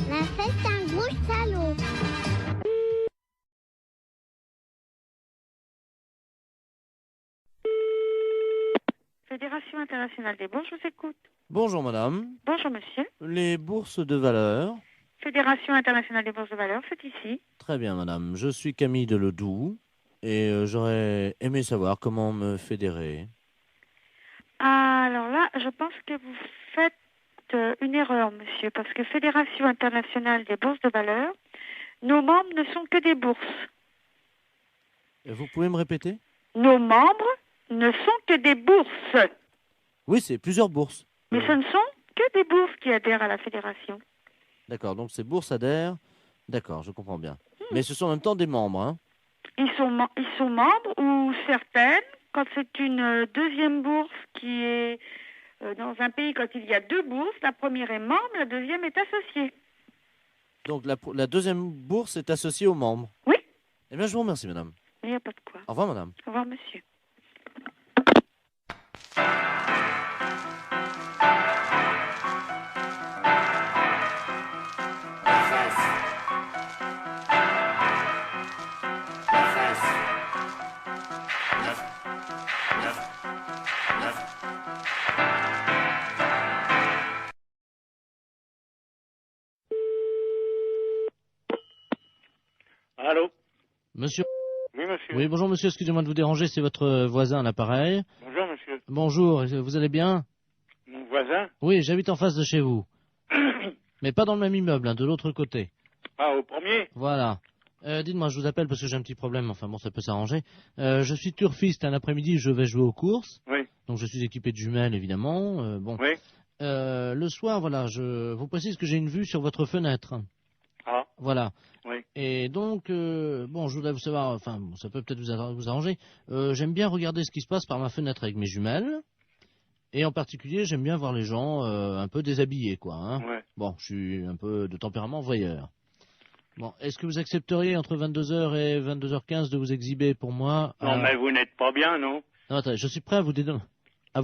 La fête, c'est un gros salaud. Fédération internationale des bourses, je vous écoute. Bonjour madame. Bonjour monsieur. Les bourses de valeur. Fédération internationale des bourses de valeur, c'est ici. Très bien madame. Je suis Camille Deledoux et j'aurais aimé savoir comment me fédérer. Alors là, je pense que vous faites une erreur, monsieur, parce que Fédération internationale des bourses de valeur, nos membres ne sont que des bourses. Vous pouvez me répéter? Nos membres ne sont que des bourses. Oui, c'est plusieurs bourses. Mais ce ne sont que des bourses qui adhèrent à la fédération. D'accord, donc ces bourses adhèrent. D'accord, je comprends bien. Mais ce sont en même temps des membres, hein? Ils sont membres ou certaines, quand c'est une deuxième bourse qui est dans un pays, quand il y a 2 bourses, la première est membre, la deuxième est associée. Donc la deuxième bourse est associée aux membres? Oui. Eh bien, je vous remercie, madame. Il n'y a pas de quoi. Au revoir, madame. Au revoir, monsieur. Allô? Monsieur? Oui, monsieur. Oui, bonjour monsieur, excusez-moi de vous déranger, c'est votre voisin à l'appareil. Bonjour, monsieur. Bonjour, vous allez bien? Mon voisin? Oui, j'habite en face de chez vous. Mais pas dans le même immeuble, hein, de l'autre côté. Ah, au premier? Voilà. Dites-moi, je vous appelle parce que j'ai un petit problème, enfin bon, ça peut s'arranger. Je suis turfiste, un après-midi, je vais jouer aux courses. Oui. Donc je suis équipé de jumelles, évidemment. Bon. Oui. Le soir, voilà, je vous précise que j'ai une vue sur votre fenêtre. Ah. Voilà. Oui. Et donc, bon, je voudrais vous savoir, enfin, bon, ça peut peut-être vous arranger. J'aime bien regarder ce qui se passe par ma fenêtre avec mes jumelles. Et en particulier, j'aime bien voir les gens un peu déshabillés, quoi. Hein. Ouais. Bon, je suis un peu de tempérament voyeur. Bon, est-ce que vous accepteriez entre 22h et 22h15 de vous exhiber pour moi? Non, mais vous n'êtes pas bien, non? Non, attendez, je suis prêt à vous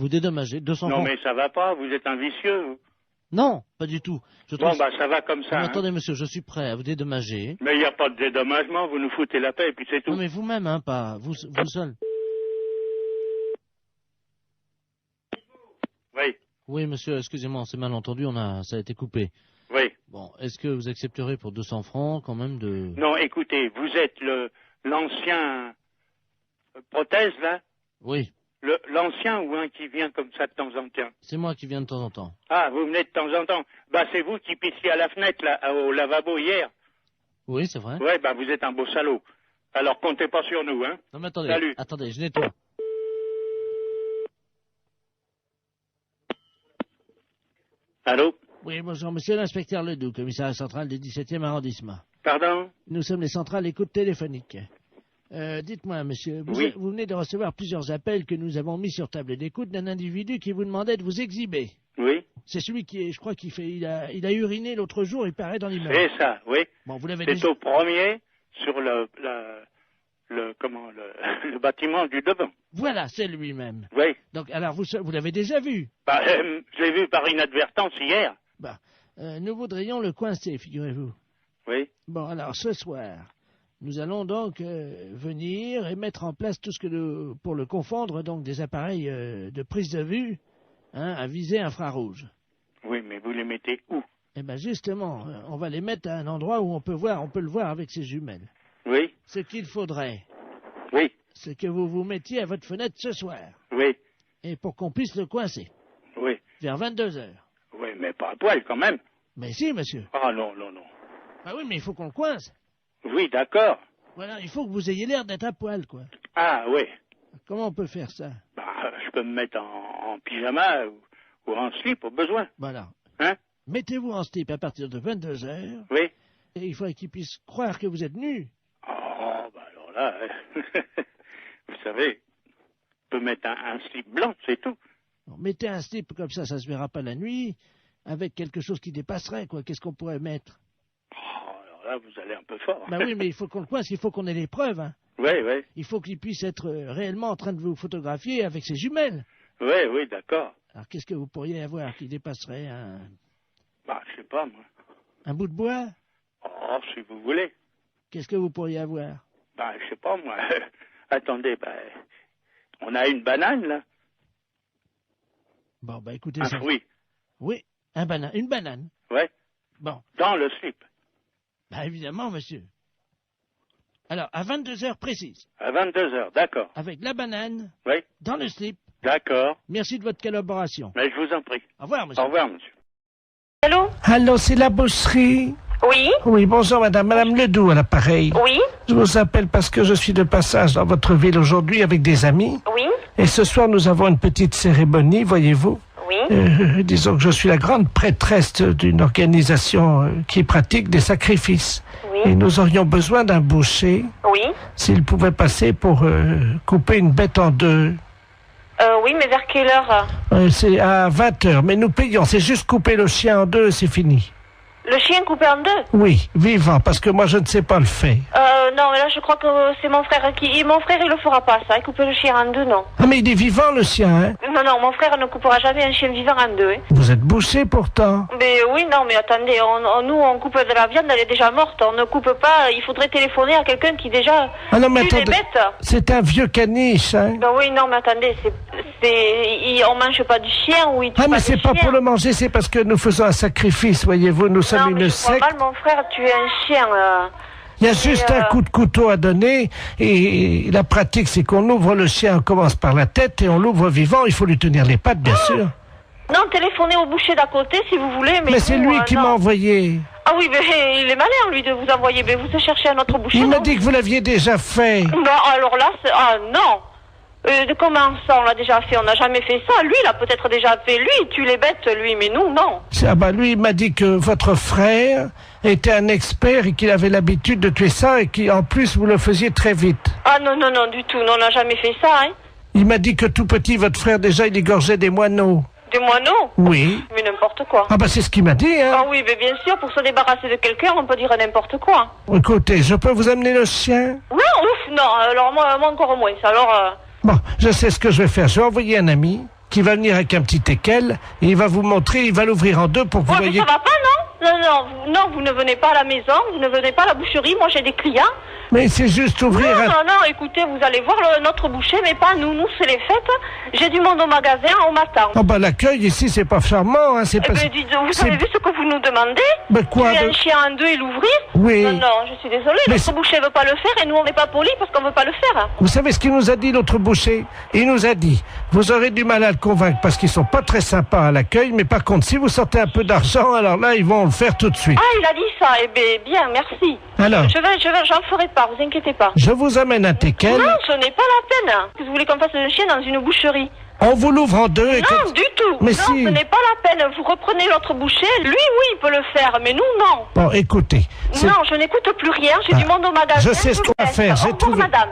dédommager. 200 Non, francs. mais ça va pas, vous êtes un vicieux, vous. Non, pas du tout. Bon, bah, ça va comme ça. Non, hein. attendez, monsieur, je suis prêt à vous dédommager. Mais il n'y a pas de dédommagement, vous nous foutez la paix, et puis c'est tout. Non, mais vous-même, hein, pas vous seul. Oui. Oui, monsieur, excusez-moi, on s'est mal entendu, ça a été coupé. Oui. Bon, est-ce que vous accepterez pour 200 francs, quand même, de... Non, écoutez, vous êtes l'ancien prothèse, là? Oui. L'ancien ou un qui vient comme ça de temps en temps? C'est moi qui viens de temps en temps. Ah, vous venez de temps en temps. Bah, c'est vous qui pissiez à la fenêtre, là, au lavabo hier. Oui, c'est vrai. Ouais, bah, vous êtes un beau salaud. Alors, comptez pas sur nous, hein. Non, mais attendez. Salut. Attendez, je nettoie. Allô? Oui, bonjour, monsieur l'inspecteur Ledoux, commissaire central du 17e arrondissement. Pardon? Nous sommes les centrales écoute téléphonique. Dites-moi, monsieur, vous venez de recevoir plusieurs appels que nous avons mis sur table d'écoute d'un individu qui vous demandait de vous exhiber. Oui. C'est celui qui est, je crois il a uriné l'autre jour, il paraît dans l'immeuble. C'est ça, oui. Bon, vous l'avez C'est déjà... au premier, sur le bâtiment du devant. Voilà, c'est lui-même. Oui. Donc, alors, vous l'avez déjà vu? Bah, je l'ai vu par inadvertance hier. Bah, nous voudrions le coincer, figurez-vous. Oui. Bon, alors, ce soir, nous allons donc venir et mettre en place tout ce que pour le confondre, donc des appareils de prise de vue, hein, à visée infrarouge. Oui, mais vous les mettez où? Eh ben justement, on va les mettre à un endroit où on peut le voir avec ses jumelles. Oui. Ce qu'il faudrait, Oui. c'est que vous vous mettiez à votre fenêtre ce soir. Oui. Et pour qu'on puisse le coincer. Oui. Vers 22h. Oui, mais pas à poil quand même. Mais si, monsieur. Ah non, non, non. Ah oui, mais il faut qu'on le coince. Oui, d'accord. Voilà, il faut que vous ayez l'air d'être à poil, quoi. Ah oui. Comment on peut faire ça? Bah, je peux me mettre en pyjama ou en slip au besoin. Voilà. Hein? Mettez-vous en slip à partir de 22h. Oui. Et il faudrait qu'ils puissent croire que vous êtes nu. Oh, bah alors là, vous savez, je peux mettre un slip blanc, c'est tout. Bon, mettez un slip comme ça se verra pas la nuit, avec quelque chose qui dépasserait, quoi. Qu'est-ce qu'on pourrait mettre? Oh, alors là, vous allez un peu fort. Bah oui, mais il faut qu'on le coince, il faut qu'on ait les preuves, hein. Oui, oui. Il faut qu'il puisse être réellement en train de vous photographier avec ses jumelles. Oui, oui, d'accord. Alors qu'est-ce que vous pourriez avoir qui dépasserait un... Bah, je sais pas, moi. Un bout de bois? Oh, si vous voulez. Qu'est-ce que vous pourriez avoir? Bah, je sais pas, moi. Attendez, bah, on a une banane, là. Bon, bah écoutez un ça. fruit. Oui, une banane. Ouais. Bon. Dans le slip. Bah évidemment, monsieur. Alors, à 22h précises. À 22h, d'accord. Avec la banane. Oui. Dans le slip. D'accord. Merci de votre collaboration. Mais je vous en prie. Au revoir, monsieur. Au revoir, monsieur. Allô? Allô, c'est la boucherie? Oui. Oui, bonjour madame. Madame Ledoux à l'appareil. Oui. Je vous appelle parce que je suis de passage dans votre ville aujourd'hui avec des amis. Oui. Et ce soir, nous avons une petite cérémonie, voyez-vous. Oui. Disons que je suis la grande prêtresse d'une organisation qui pratique des sacrifices. Oui. Et nous aurions besoin d'un boucher. Oui. S'il pouvait passer pour couper une bête en deux. Oui, mais vers quelle heure? C'est à 20h, mais nous payons. C'est juste couper le chien en deux et c'est fini. Le chien coupé en deux? Oui, vivant, parce que moi je ne sais pas le faire. Non, mais là je crois que c'est mon frère qui... Mon frère il le fera pas, ça. Couper le chien en deux, non. Ah mais il est vivant le chien, hein? Non, non, mon frère ne coupera jamais un chien vivant en deux, hein. Vous êtes bouché pourtant. Mais oui, non, mais attendez, nous on coupe de la viande, elle est déjà morte. On ne coupe pas, il faudrait téléphoner à quelqu'un qui déjà ah non, mais tue les attendez, bêtes. c'est un vieux caniche, hein? Ben oui, non, mais attendez, on mange pas du chien ou il tue ah mais pas c'est du pas chien. pour le manger, c'est parce que nous faisons un sacrifice, voyez-vous, nous sommes Non, mais une je crois secte. mal, mon frère tuer un chien. Il y a juste un coup de couteau à donner et la pratique c'est qu'on ouvre le chien, on commence par la tête et on l'ouvre vivant, il faut lui tenir les pattes bien sûr. Non, téléphonez au boucher d'à côté si vous voulez, mais c'est vous, lui qui non. m'a envoyé. Ah oui, mais il est malin lui de vous envoyer, mais vous cherchez un autre boucher. Il m'a non? dit que vous l'aviez déjà fait. Non, alors là, non. Comment ça, on l'a déjà fait? On n'a jamais fait ça. Lui, il a peut-être déjà fait. Lui, il tue les bêtes, lui, mais nous, non. Ah bah lui, il m'a dit que votre frère était un expert et qu'il avait l'habitude de tuer ça et qu'en plus, vous le faisiez très vite. Ah non, non, non, du tout. Non, on n'a jamais fait ça, hein. Il m'a dit que tout petit, votre frère, déjà, il égorgeait des moineaux. Des moineaux? Oui. Mais n'importe quoi. Ah bah c'est ce qu'il m'a dit, hein. Ah oui, mais bien sûr, pour se débarrasser de quelqu'un, on peut dire n'importe quoi. Écoutez, je peux vous amener le chien? Non, ouf, non. Alors moi encore moins. Alors... Bon, je sais ce que je vais faire. Je vais envoyer un ami qui va venir avec un petit teckel et il va vous montrer, il va l'ouvrir en deux pour que vous mais voyez... ça va pas, non? Non, vous ne venez pas à la maison, vous ne venez pas à la boucherie, moi j'ai des clients. Mais c'est juste ouvrir Non, écoutez, vous allez voir notre boucher, mais pas nous. Nous, c'est les fêtes. J'ai du monde au magasin, on m'attend. Oh bah l'accueil ici, c'est pas charmant, hein, c'est pas... dites, vous avez vu ce que vous nous demandez? Ben quoi? Tuer un chien en deux et l'ouvrir? Oui. Non, je suis désolée, notre boucher veut pas le faire et nous, on n'est pas polis parce qu'on veut pas le faire. Vous savez ce qu'il nous a dit, l'autre boucher? Il nous a dit, vous aurez du mal à le convaincre parce qu'ils sont pas très sympas à l'accueil, mais par contre, si vous sortez un peu d'argent, alors là, ils vont le faire tout de suite. Ah, il a dit ça, eh bien, merci. Alors? J'en ferai pas, vous inquiétez pas. Je vous amène un teckel. Non, ce n'est pas la peine. Vous voulez qu'on fasse un chien dans une boucherie? On vous l'ouvre en deux et... Non, du tout. Mais non, si. Ce n'est pas la peine. Vous reprenez l'autre boucher. Lui, oui, il peut le faire, mais nous, non. Bon, écoutez... Non, je n'écoute plus rien. J'ai du monde au magasin. Je sais ce qu'on va faire, j'ai trouvé... madame.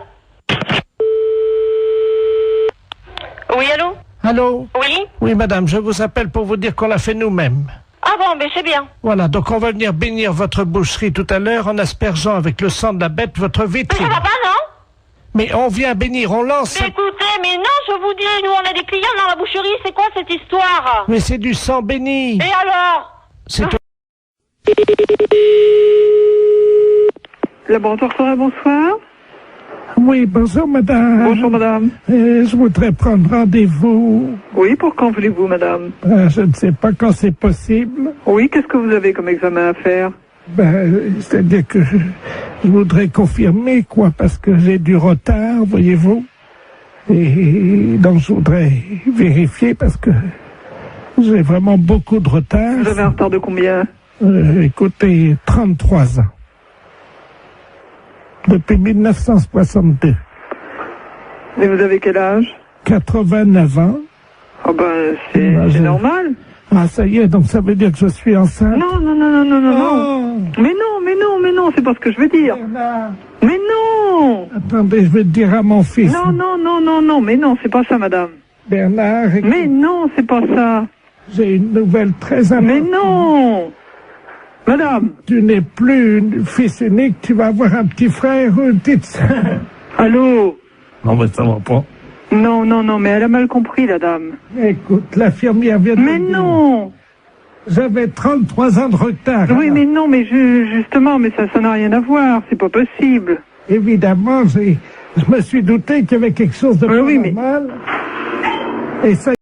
Oui, allô? Allô? Oui? Oui, madame, je vous appelle pour vous dire qu'on l'a fait nous-mêmes. Ah bon, mais c'est bien. Voilà, donc on va venir bénir votre boucherie tout à l'heure en aspergeant avec le sang de la bête votre vitrine. Mais ça va pas, non? Mais on vient bénir, on lance... Mais écoutez, mais non, je vous dis, nous on a des clients dans la boucherie, c'est quoi cette histoire? Mais c'est du sang béni. Et alors? C'est... Laboratoire Forêt, bonsoir. Oui, bonjour madame. Bonjour madame. Je voudrais prendre rendez-vous. Oui, pour quand voulez-vous madame? Je ne sais pas quand c'est possible. Oui, qu'est-ce que vous avez comme examen à faire? C'est-à-dire que je voudrais confirmer, quoi, parce que j'ai du retard, voyez-vous. Et donc je voudrais vérifier parce que j'ai vraiment beaucoup de retard. Vous avez un retard de combien? Écoutez, 33 ans. Depuis 1962. Et vous avez quel âge? 89 ans. Ah ben, c'est normal. Ah, ça y est, donc ça veut dire que je suis enceinte? Non. Mais non, c'est pas ce que je veux dire. Mais non! Attendez, je vais te dire à mon fils. Non, mais non, c'est pas ça, madame. Bernard, écoute, Mais non, c'est pas ça. j'ai une nouvelle très importante. Mais non! Madame! Tu n'es plus une fils unique, tu vas avoir un petit frère ou une petite sœur. Allô? Non, mais ça va pas. Non, mais elle a mal compris, la dame. Écoute, l'infirmière vient de Mais me dire. non! J'avais 33 ans de retard. Oui, mais non, mais justement, mais ça n'a rien à voir, c'est pas possible. Évidemment, je me suis douté qu'il y avait quelque chose de normal. Et ça...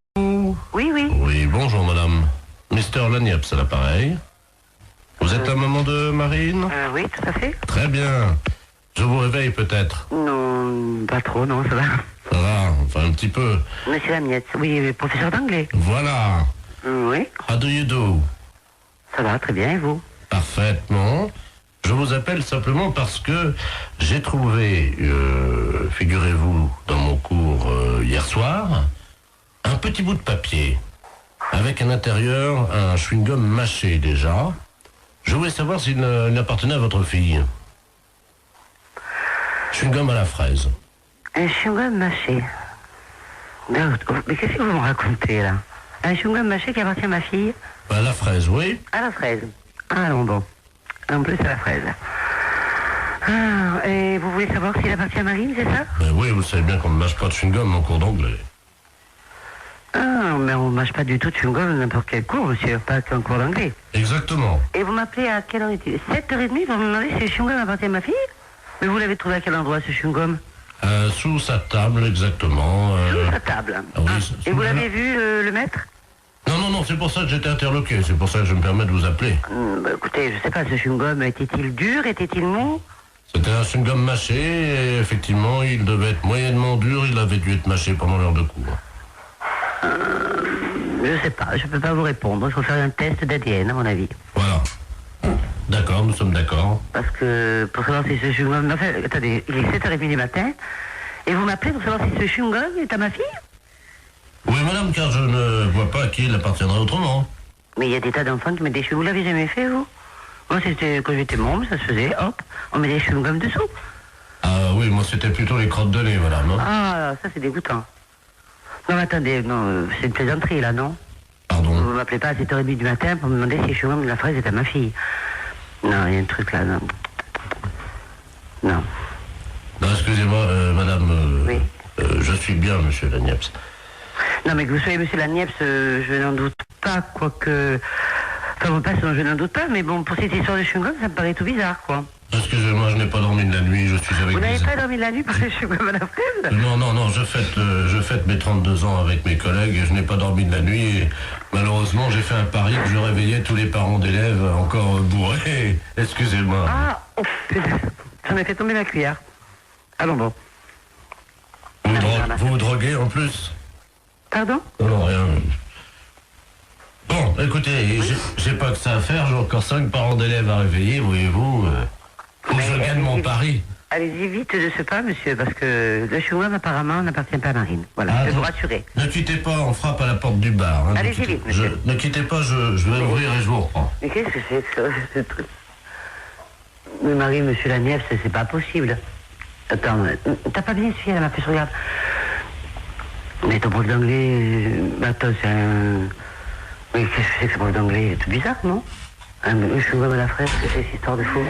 Oui, bonjour madame. Mister Lagniepce à l'appareil. Vous êtes la maman de Marine? Oui, tout à fait. Très bien. Je vous réveille peut-être? Non, pas trop, non, ça va. Ça va, enfin un petit peu. Monsieur Lamiette, oui, professeur d'anglais. Voilà. Oui. How do you do? Ça va, très bien, et vous? Parfaitement. Je vous appelle simplement parce que j'ai trouvé, figurez-vous, dans mon cours hier soir, un petit bout de papier avec à l'intérieur un chewing-gum mâché déjà. Je voulais savoir s'il appartenait à votre fille. Chewing-gum à la fraise. Un chewing-gum mâché. Mais qu'est-ce que vous me racontez, là? Un chewing-gum mâché qui appartient à ma fille? À la fraise, oui. À la fraise. Ah non, bon. En plus, à la fraise. Ah, et vous voulez savoir s'il appartient à Marine, c'est ça? Ben oui, vous savez bien qu'on ne mâche pas de chewing-gum en cours d'anglais. Ah, mais on ne mâche pas du tout de chewing-gum n'importe quel cours, monsieur, pas qu'un cours d'anglais. Exactement. Et vous m'appelez à quelle heure est-il? 7h30, vous me demandez si le chewing-gum appartient à ma fille? Mais vous l'avez trouvé à quel endroit, ce chewing-gum? Sous sa table, exactement. Sous sa table. Ah, oui, et vous l'avez vu, le maître? Non, c'est pour ça que j'étais interloqué. C'est pour ça que je me permets de vous appeler. Écoutez, je sais pas, ce chewing-gum, était-il dur? Était-il mou? C'était un chewing-gum mâché, et effectivement, il devait être moyennement dur. Il avait dû être mâché pendant l'heure de cours. Je sais pas, je peux pas vous répondre. Il faut faire un test d'ADN, à mon avis. Voilà. D'accord, nous sommes d'accord. Parce que, pour savoir si ce chewing-gum... Enfin, attendez, il est 7h30 du matin, et vous m'appelez pour savoir si ce chewing-gum est à ma fille? Oui, madame, car je ne vois pas à qui il appartiendrait autrement. Mais il y a des tas d'enfants qui mettent des chewing-gums. Vous l'avez jamais fait, vous? Moi, c'était quand j'étais môme, ça se faisait, hop, on met des chewing-gums dessous. Ah oui, moi, c'était plutôt les crottes de nez, madame. Hein. Ah, ça, c'est dégoûtant. Non, mais attendez, non, c'est une plaisanterie, là, non? Pardon? Vous m'appelez pas à 7h30 du matin pour me demander si le chewing-gum de la fraise est à ma fille. Non, il y a un truc là, non. Non. Non, excusez-moi, madame. Oui. Je suis bien, monsieur Lagniepce. Non, mais que vous soyez monsieur Lagniepce, je n'en doute pas, quoique... Enfin, vous passez, je n'en doute pas, mais bon, pour cette histoire de chewing-gum, ça me paraît tout bizarre, quoi. Excusez-moi, je n'ai pas dormi de la nuit, je suis avec Vous n'avez des... pas dormi de la nuit par le chewing-gum à la fraise? Non, je fête mes 32 ans avec mes collègues et je n'ai pas dormi de la nuit et malheureusement j'ai fait un pari que je réveillais tous les parents d'élèves encore bourrés. Excusez-moi. Ah, oh, j'en ai fait tomber la cuillère. Allons bon. Vous vous droguez en plus? Pardon? Non, rien. Bon, écoutez, j'ai pas que ça à faire, j'ai encore 5 parents d'élèves à réveiller, voyez-vous. Faut que je gagne mon pari. Allez-y vite de ce pas, monsieur, parce que le chewing-gum apparemment n'appartient pas à Marine. Voilà, je vais vous rassurer. Ne quittez pas, on frappe à la porte du bar. Hein, allez-y vite, monsieur. Ne quittez pas, je vais ouvrir et je vous reprends. Mais qu'est-ce que c'est que ça, ce truc? Mais Marie, monsieur Lagniepce, c'est pas possible. Attends, t'as pas bien suivi, elle m'a fait regarde. Mais ton prof d'anglais, attends, c'est un... Mais qu'est-ce que c'est que ce prof d'anglais? C'est bizarre, non? Un chewing-gum à la fraise, c'est cette histoire de fou.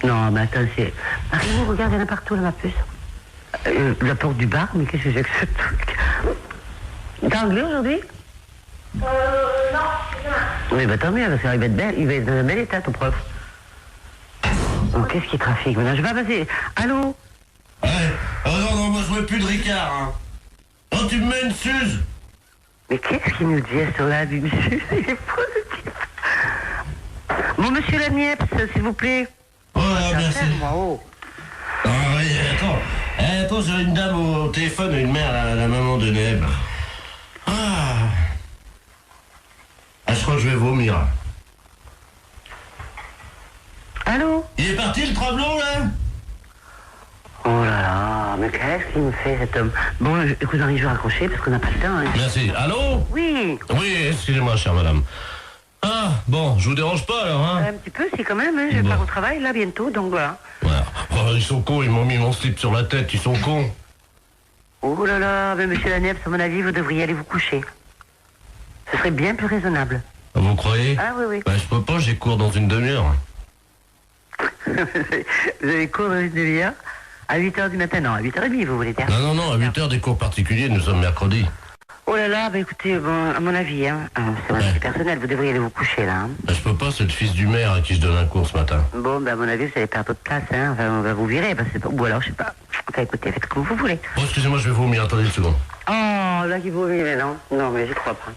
Non, mais attends, c'est... Marie, regarde, il y en a partout, là, ma puce. La porte du bar, mais qu'est-ce que c'est que ce truc? T'as anglais aujourd'hui? Non. Oui, bah tant mieux, parce qu'il va être belle, il va être dans un bel état, ton prof. Oh, qu'est-ce qu'il trafique maintenant? Je vais passer. Allô? Ouais. Oh non, moi je veux plus de Ricard, hein. Oh, tu me mets une Suze. Mais qu'est-ce qu'il nous dit à ce là du monsieur? Il est fou, ce type. Bon, monsieur Laniepce, s'il vous plaît. Oh, merci. Moi, oh. Ah oui, attends. Attends, j'ai une dame au téléphone, une mère, la maman de Neb. Ah, je crois que je vais vomir. Allô? Il est parti le travelot, là? Oh là là, mais qu'est-ce qu'il me fait, cet homme? Bon, écoute, Henri, je vais raccrocher parce qu'on n'a pas le temps. Hein. Merci. Allô? Oui. Oui, excusez-moi, chère madame. Ah, bon, je vous dérange pas, alors, hein? Un petit peu, si, quand même, hein. Je vais pas au travail, là, bientôt, donc voilà. Voilà. Oh, ils sont cons, ils m'ont mis mon slip sur la tête, ils sont cons. Oh là là, mais monsieur Laniepce, à mon avis, vous devriez aller vous coucher. Ce serait bien plus raisonnable. Vous croyez? Ah oui, oui. Bah, je peux pas, j'ai cours dans une demi-heure. Vous avez cours dans une demi-heure? À 8h du matin, non, à 8h30, vous voulez dire? Non, à 8h des cours particuliers, nous sommes mercredi. Oh là là, bah écoutez, bon, à mon avis, hein, c'est mon avis personnel, vous devriez aller vous coucher, là. Hein. Bah, je peux pas, c'est le fils du maire à qui je donne un cours ce matin. Bon, bah à mon avis, vous allez perdre votre place, hein, enfin, on va vous virer, parce que, ou alors, je sais pas. Enfin, écoutez, faites comme vous voulez. Oh, excusez-moi, je vais vomir, attendez une seconde. Oh, là, qui vomit, mais non. Non, mais j'y crois pas.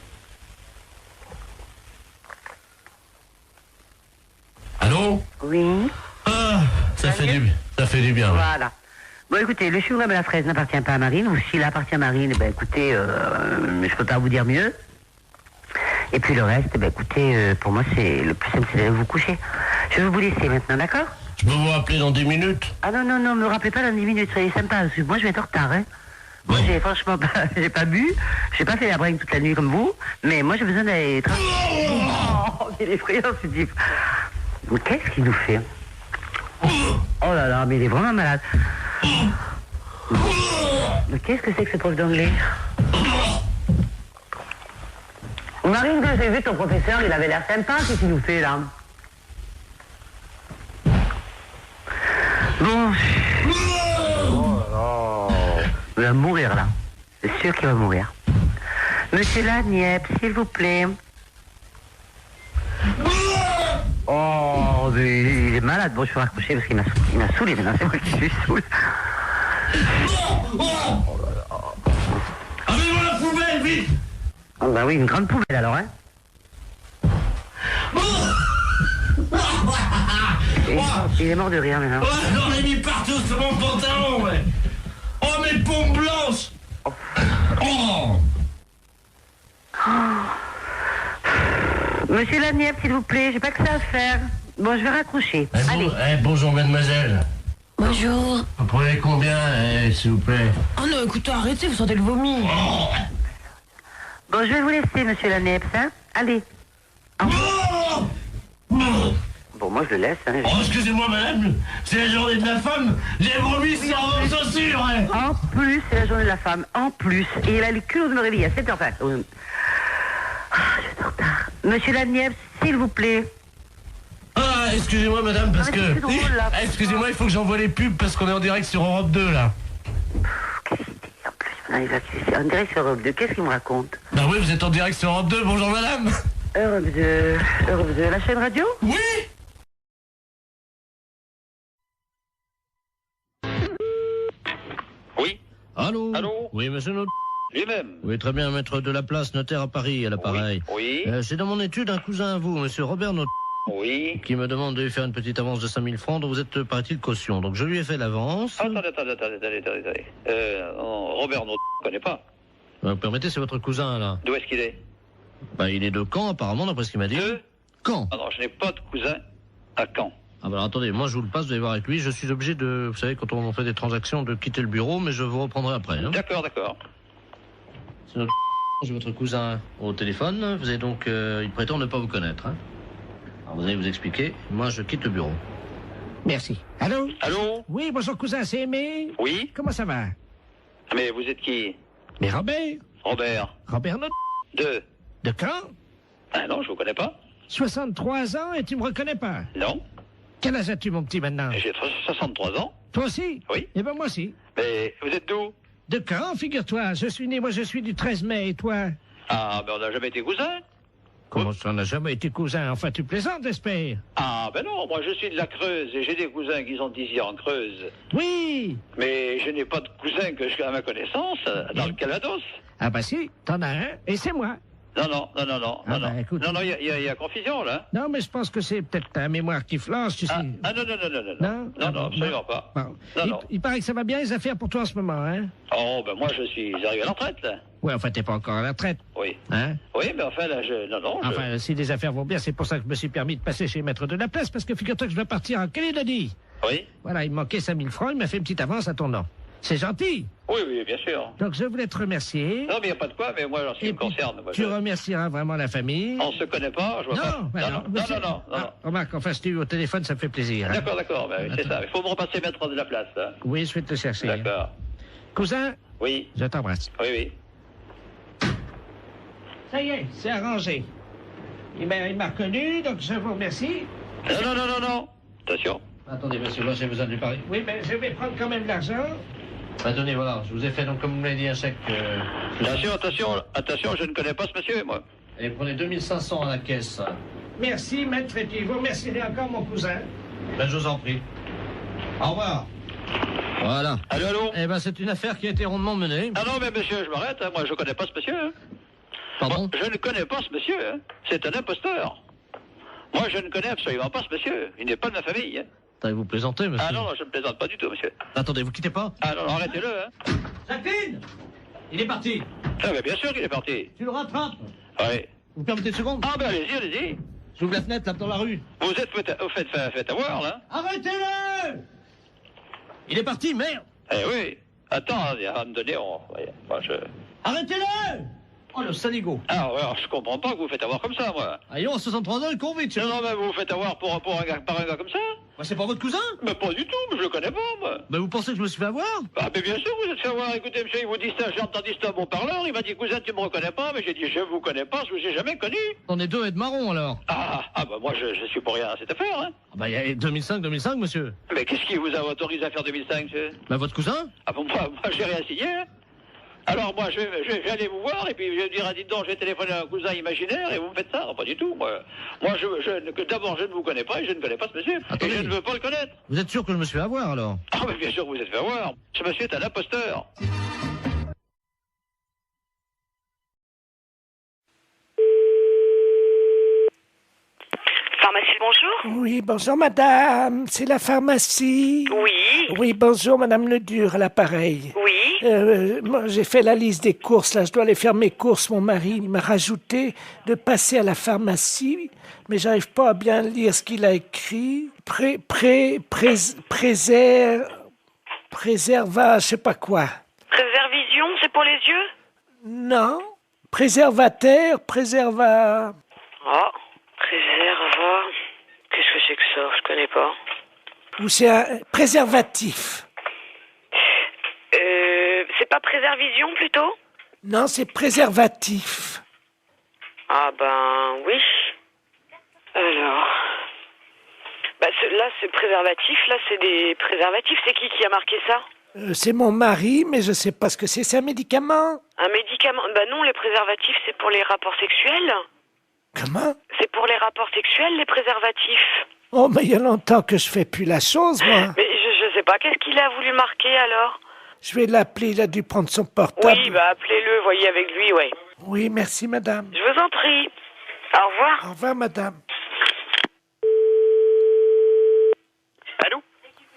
Allô? Oui. Ah, ça fait du bien. Ouais. Voilà. Bon, écoutez, le chewing-gum à la fraise n'appartient pas à Marine, ou s'il appartient à Marine, ben écoutez, je peux pas vous dire mieux. Et puis le reste, ben écoutez, pour moi, c'est le plus simple, c'est d'aller vous coucher. Je vais vous laisser maintenant, d'accord? Je peux vous rappeler dans 10 minutes? Ah non, me rappelez pas dans 10 minutes, soyez sympa, parce que moi, je vais être en retard, hein. Moi, j'ai franchement pas, j'ai pas bu, j'ai pas fait la bringue toute la nuit comme vous, mais moi, j'ai besoin d'aller... Oh, il est effrayant, ce type. Mais qu'est-ce qu'il nous fait? Oh là là, mais il est vraiment malade. Mais qu'est-ce que c'est que ce prof d'anglais? Marine, que j'ai vu ton professeur, il avait l'air sympa, qu'est-ce qu'il nous fait là? Bon. Oh là là. Il va mourir là. C'est sûr qu'il va mourir. Monsieur Laniepce, s'il vous plaît. Oh, mais il est malade. Bon, je vais raccrocher parce qu'il m'a saoulé maintenant. C'est moi qui suis saoul. Oh là là. Avez-moi la poubelle, vite! Oh, bah oui, une grande poubelle alors, hein. Il est mort de rire maintenant. Oh, j'en ai mis partout sur mon pantalon, ouais. Oh, mes pompes blanches! Oh! Monsieur Laniepce, s'il vous plaît, j'ai pas que ça à faire. Bon, je vais raccrocher. Allez. Bonjour, mademoiselle. Bonjour. Vous prenez combien, s'il vous plaît? Oh non, écoutez, arrêtez, vous sentez le vomi. Oh. Bon, je vais vous laisser, monsieur Laniepce, hein. Allez. Oh. Bon, moi, je le laisse, hein. Oh, excusez-moi, madame, c'est la journée de la femme. J'ai vomi sur vos chaussures, hein. En plus, c'est la journée de la femme. En plus. Et il a le culot de me réveiller à 7h. Je suis en retard. Monsieur Laniepce, s'il vous plaît. Ah, excusez-moi, madame, parce que... Drôle, là, excusez-moi, il faut que j'envoie les pubs parce qu'on est en direct sur Europe 2, là. Qu'est-ce qu'il dit en plus? Il va en direct sur Europe 2. Qu'est-ce qu'il me raconte? Bah oui, vous êtes en direct sur Europe 2. Bonjour, madame. Europe 2, la chaîne radio? Oui. Oui. Allô? Oui, monsieur Notaire. Lui-même. Oui, très bien, maître de la place, notaire à Paris, à l'appareil. Oui. C'est dans mon étude un cousin à vous, monsieur Robert Notaire. Oui. Qui me demande de lui faire une petite avance de 5000 francs dont vous êtes, paraît-il, caution. Donc je lui ai fait l'avance. Attendez. Robert, non, je ne connais pas. Vous permettez, c'est votre cousin, là. D'où est-ce qu'il est? Bah, il est de Caen, apparemment, d'après ce qu'il m'a dit. De Caen. Alors, je n'ai pas de cousin à Caen. Ah bah alors, attendez, moi je vous le passe, vous allez voir avec lui. Je suis obligé de, vous savez, quand on fait des transactions, de quitter le bureau, mais je vous reprendrai après. Hein. D'accord. C'est notre... J'ai votre cousin au téléphone. Vous avez donc... il prétend ne pas vous connaître. Hein. Alors, vous allez vous expliquer. Moi, je quitte le bureau. Merci. Allô? Allô? Oui, bonjour cousin, c'est Aimé? Oui? Comment ça va? Mais vous êtes qui? Mais Robert? Robert Notaire. De Caen? Ah non, je vous connais pas. 63 ans et tu me reconnais pas? Non. Quel âge as-tu, mon petit, maintenant? J'ai 63 ans. Toi aussi? Oui. Eh ben moi aussi. Mais vous êtes d'où? De Caen, figure-toi. Je suis du 13 mai, et toi? Ah, mais on n'a jamais été cousins. comment ça, on n'a jamais été cousins? Enfin, tu plaisantes, j'espère. Ah, ben non, moi je suis de la Creuse et j'ai des cousins qui sont ici en Creuse. Oui. Mais je n'ai pas de cousins que je à ma connaissance dans le Calvados. Ah bah si, t'en as un, et c'est moi. Non, Écoute. Non, il y a confusion, là. Non, mais je pense que c'est peut-être ta mémoire qui flanche, tu sais. Non, absolument pas. Bon. Non. Il paraît que ça va bien les affaires pour toi en ce moment, hein? Oh, ben moi je suis arrivé à la retraite, là. Ouais, enfin, t'es pas encore à la retraite. Oui. Hein? Oui, mais enfin, là, Enfin, si les affaires vont bien, c'est pour ça que je me suis permis de passer chez Maître de la Place, parce que figure-toi que je dois partir en Calédonie. Oui. Voilà, il me manquait 5000 francs, il m'a fait une petite avance à ton nom. C'est gentil. Oui, bien sûr. Donc, je voulais te remercier. Non, mais il n'y a pas de quoi, mais moi, en ce qui me concerne... Moi, tu remercieras vraiment la famille. On se connaît pas, je vois pas... Non. Remarque, enfin, si tu es au téléphone, ça me fait plaisir. Hein. D'accord, ben, c'est ça. Il faut me repasser Maître de la Place, là. Oui, je vais te chercher. D'accord. Cousin? Oui. Je t'embrasse. Oui. Ça y est, c'est arrangé. Il m'a reconnu, donc je vous remercie. Non. Attention. Attendez, monsieur, moi j'ai besoin de lui parler. Oui, mais je vais prendre quand même l'argent. Bah, tenez, voilà, je vous ai fait, donc, comme vous m'avez dit, un chèque... Attention, je ne connais pas ce monsieur, moi. Et prenez 2500 à la caisse. Merci, maître, et puis vous remercierez encore mon cousin. Ben, je vous en prie. Au revoir. Voilà. Allô? Eh ben, c'est une affaire qui a été rondement menée. Ah non, mais monsieur, je m'arrête, hein. Moi je ne connais pas ce monsieur. Hein. Pardon? Moi, je ne connais pas ce monsieur, hein. C'est un imposteur. Moi, je ne connais absolument pas ce monsieur. Il n'est pas de ma famille, hein. Vous plaisantez, monsieur? Ah non, je ne plaisante pas du tout, monsieur. Attendez, vous quittez pas? Ah non, arrêtez-le, hein. Jacqueline! Il est parti. Ah, mais bien sûr qu'il est parti. Tu le rattrapes? Oui. Vous permettez une seconde? Ah, ben allez-y. J'ouvre la fenêtre, là, dans la rue. Vous êtes fait avoir, là. Arrêtez-le! Il est parti, merde! Eh oui. Attends, à me donner, Arrêtez-le! Oh, le saligo. Ah, ouais, alors, je comprends pas que vous vous faites avoir comme ça, moi. Allons, à 63 ans, le convict. Non, mais vous vous faites avoir par un gars comme ça? Bah, c'est pas votre cousin? Mais pas du tout, mais je le connais pas, moi. Mais vous pensez que je me suis fait avoir? Ah, mais bien sûr, vous êtes fait avoir. Écoutez, monsieur, il vous dit ça, j'ai entendu ça à mon parleur. Il m'a dit, cousin, tu me reconnais pas? Mais j'ai dit, je vous connais pas, je vous ai jamais connu. On est deux et de marron, alors. Ah, bah, moi, je suis pour rien à cette affaire, hein. Ah, bah, il y a 2005, monsieur. Mais qu'est-ce qui vous a autorisé à faire 2005, monsieur? Bah, votre cousin? Ah, bon, moi, j'ai rien signé, hein. Alors, moi, je vais aller vous voir, et puis je vais dire, dites donc, j'ai téléphoné à un cousin imaginaire, et vous me faites ça? Non, pas du tout, moi. Moi, d'abord, je ne vous connais pas, et je ne connais pas ce monsieur. Attendez. Et je ne veux pas le connaître. Vous êtes sûr que je me suis fait avoir, alors? Ah, mais bien sûr que vous êtes fait avoir. Ce monsieur est un imposteur. Pharmacie, bonjour. Oui, bonjour madame, c'est la pharmacie. Oui. Oui, bonjour madame Ledur, à l'appareil. Oui. Moi, j'ai fait la liste des courses, là, je dois aller faire mes courses. Mon mari il m'a rajouté de passer à la pharmacie, mais j'arrive pas à bien lire ce qu'il a écrit. Préserva, je sais pas quoi. Préservision, c'est pour les yeux? Non. Préservateur, préserva... Oh, préserva... Qu'est-ce que c'est que ça? Je connais pas. Ou c'est un préservatif. C'est pas préservision, plutôt? Non, c'est préservatif. Ah ben, oui. Alors... Bah, là, c'est préservatif, là, c'est des préservatifs. C'est qui a marqué ça? C'est mon mari, mais je sais pas ce que c'est. C'est un médicament? Un médicament? Bah non, les préservatifs, c'est pour les rapports sexuels. Comment? C'est pour les rapports sexuels, les préservatifs. Oh, mais il y a longtemps que je fais plus la chose, moi. Mais je sais pas, qu'est-ce qu'il a voulu marquer, alors? Je vais l'appeler, il a dû prendre son portable. Oui, bah appelez-le, voyez avec lui, ouais. Oui, merci, madame. Je vous en prie. Au revoir. Au revoir, madame. Allô?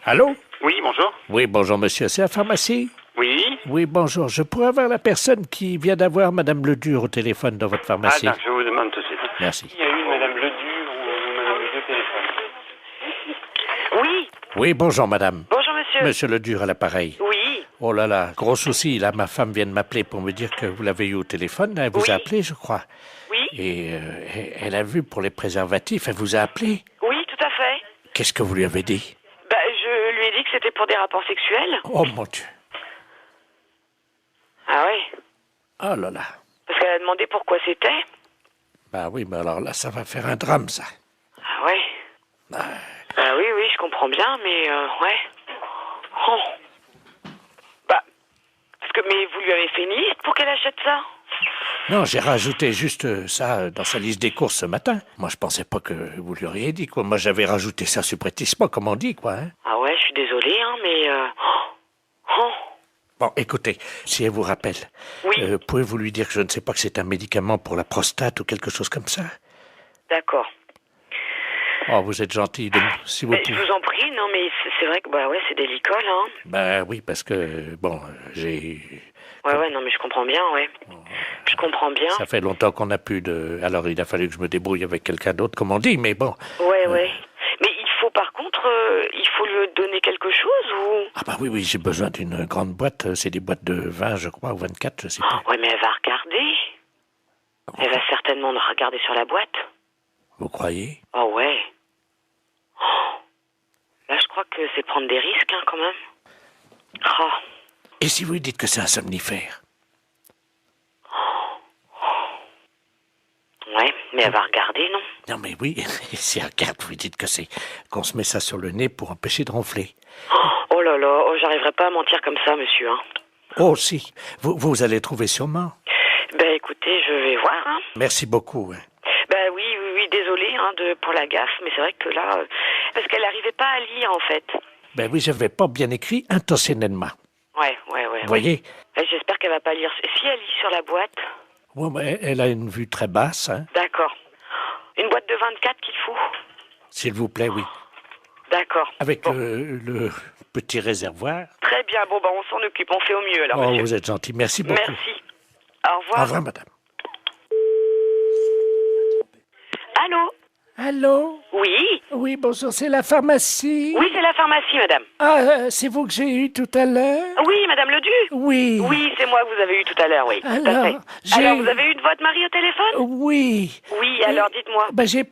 Allô? Oui, bonjour. Oui, bonjour, monsieur. C'est la pharmacie? Oui. Oui, bonjour. Je pourrais avoir la personne qui vient d'avoir Madame Ledur au téléphone dans votre pharmacie? Ah, je vous demande tout de suite. Merci. Il y a eu Madame Ledur ou Madame Ledur au téléphone? Oui. Oui, bonjour, madame. Bonjour, monsieur. Monsieur Ledur à l'appareil. Oui. Oh là là, gros souci. Là, ma femme vient de m'appeler pour me dire que vous l'avez eu au téléphone. Elle vous a appelé, je crois. Oui. Et elle a vu pour les préservatifs. Elle vous a appelé? Oui, tout à fait. Qu'est-ce que vous lui avez dit? Bah, je lui ai dit que c'était pour des rapports sexuels. Oh, mon Dieu. Ah oui. Oh là là. Parce qu'elle a demandé pourquoi c'était. Bah oui, mais alors là, ça va faire un drame, ça. Ah ouais. Bah oui, je comprends bien, mais ouais. Oh. Bah, mais vous lui avez fait une liste pour qu'elle achète ça? Non, j'ai rajouté juste ça dans sa liste des courses ce matin. Moi, je pensais pas que vous lui auriez dit, quoi. Moi, j'avais rajouté ça subrepticement, comme on dit, quoi. Hein. Ah ouais, je suis désolée, hein, mais... Bon, écoutez, si elle vous rappelle, pouvez-vous lui dire que je ne sais pas que c'est un médicament pour la prostate ou quelque chose comme ça? D'accord. Oh, vous êtes gentil, si vous Je pouvez. vous en prie, non, mais c'est vrai que, c'est des licoles, hein. Ben oui, parce que, bon, j'ai... Ouais, non, mais je comprends bien, ouais. Je comprends bien. Ça fait longtemps qu'on n'a plus de... Alors, il a fallu que je me débrouille avec quelqu'un d'autre, comme on dit, mais bon. Ouais. Mais il faut, par contre, il faut lui donner quelque chose, ou... Ah bah oui, j'ai besoin d'une grande boîte. C'est des boîtes de 20, je crois, ou 24, je sais pas. Ouais, mais elle va regarder. Elle va certainement regarder sur la boîte. Vous croyez? Oh, ouais. Là, je crois que c'est prendre des risques, hein, quand même. Oh. Et si vous lui dites que c'est un somnifère? Ouais, mais elle va regarder, non? Non, mais oui, si elle regarde, vous lui dites que c'est qu'on se met ça sur le nez pour empêcher de ronfler. Oh là là, j'arriverai pas à mentir comme ça, monsieur, hein. Oh, si, vous allez trouver sûrement. Ben, écoutez, je vais voir, hein. Merci beaucoup. Hein. Ben oui, désolé, hein, pour la gaffe, mais c'est vrai que là... parce qu'elle n'arrivait pas à lire, en fait. Ben oui, j'avais pas bien écrit intentionnellement. Ouais. Vous voyez? J'espère qu'elle va pas lire. Si elle lit sur la boîte... Ouais, mais elle a une vue très basse, hein. D'accord. Une boîte de 24 qu'il faut? S'il vous plaît, oui. D'accord. Avec le petit réservoir. Très bien, on s'en occupe, on fait au mieux, alors, monsieur. Vous êtes gentil, merci beaucoup. Merci. Au revoir. Au revoir, madame. Allô? Allô? Oui? Oui, bonjour, c'est la pharmacie? Oui, c'est la pharmacie, madame. Ah, c'est vous que j'ai eu tout à l'heure? Oui, madame Ledu? Oui. Oui, c'est moi que vous avez eu tout à l'heure, oui. Alors, Alors, vous avez eu votre mari au téléphone? Oui. Oui, alors dites-moi. J'ai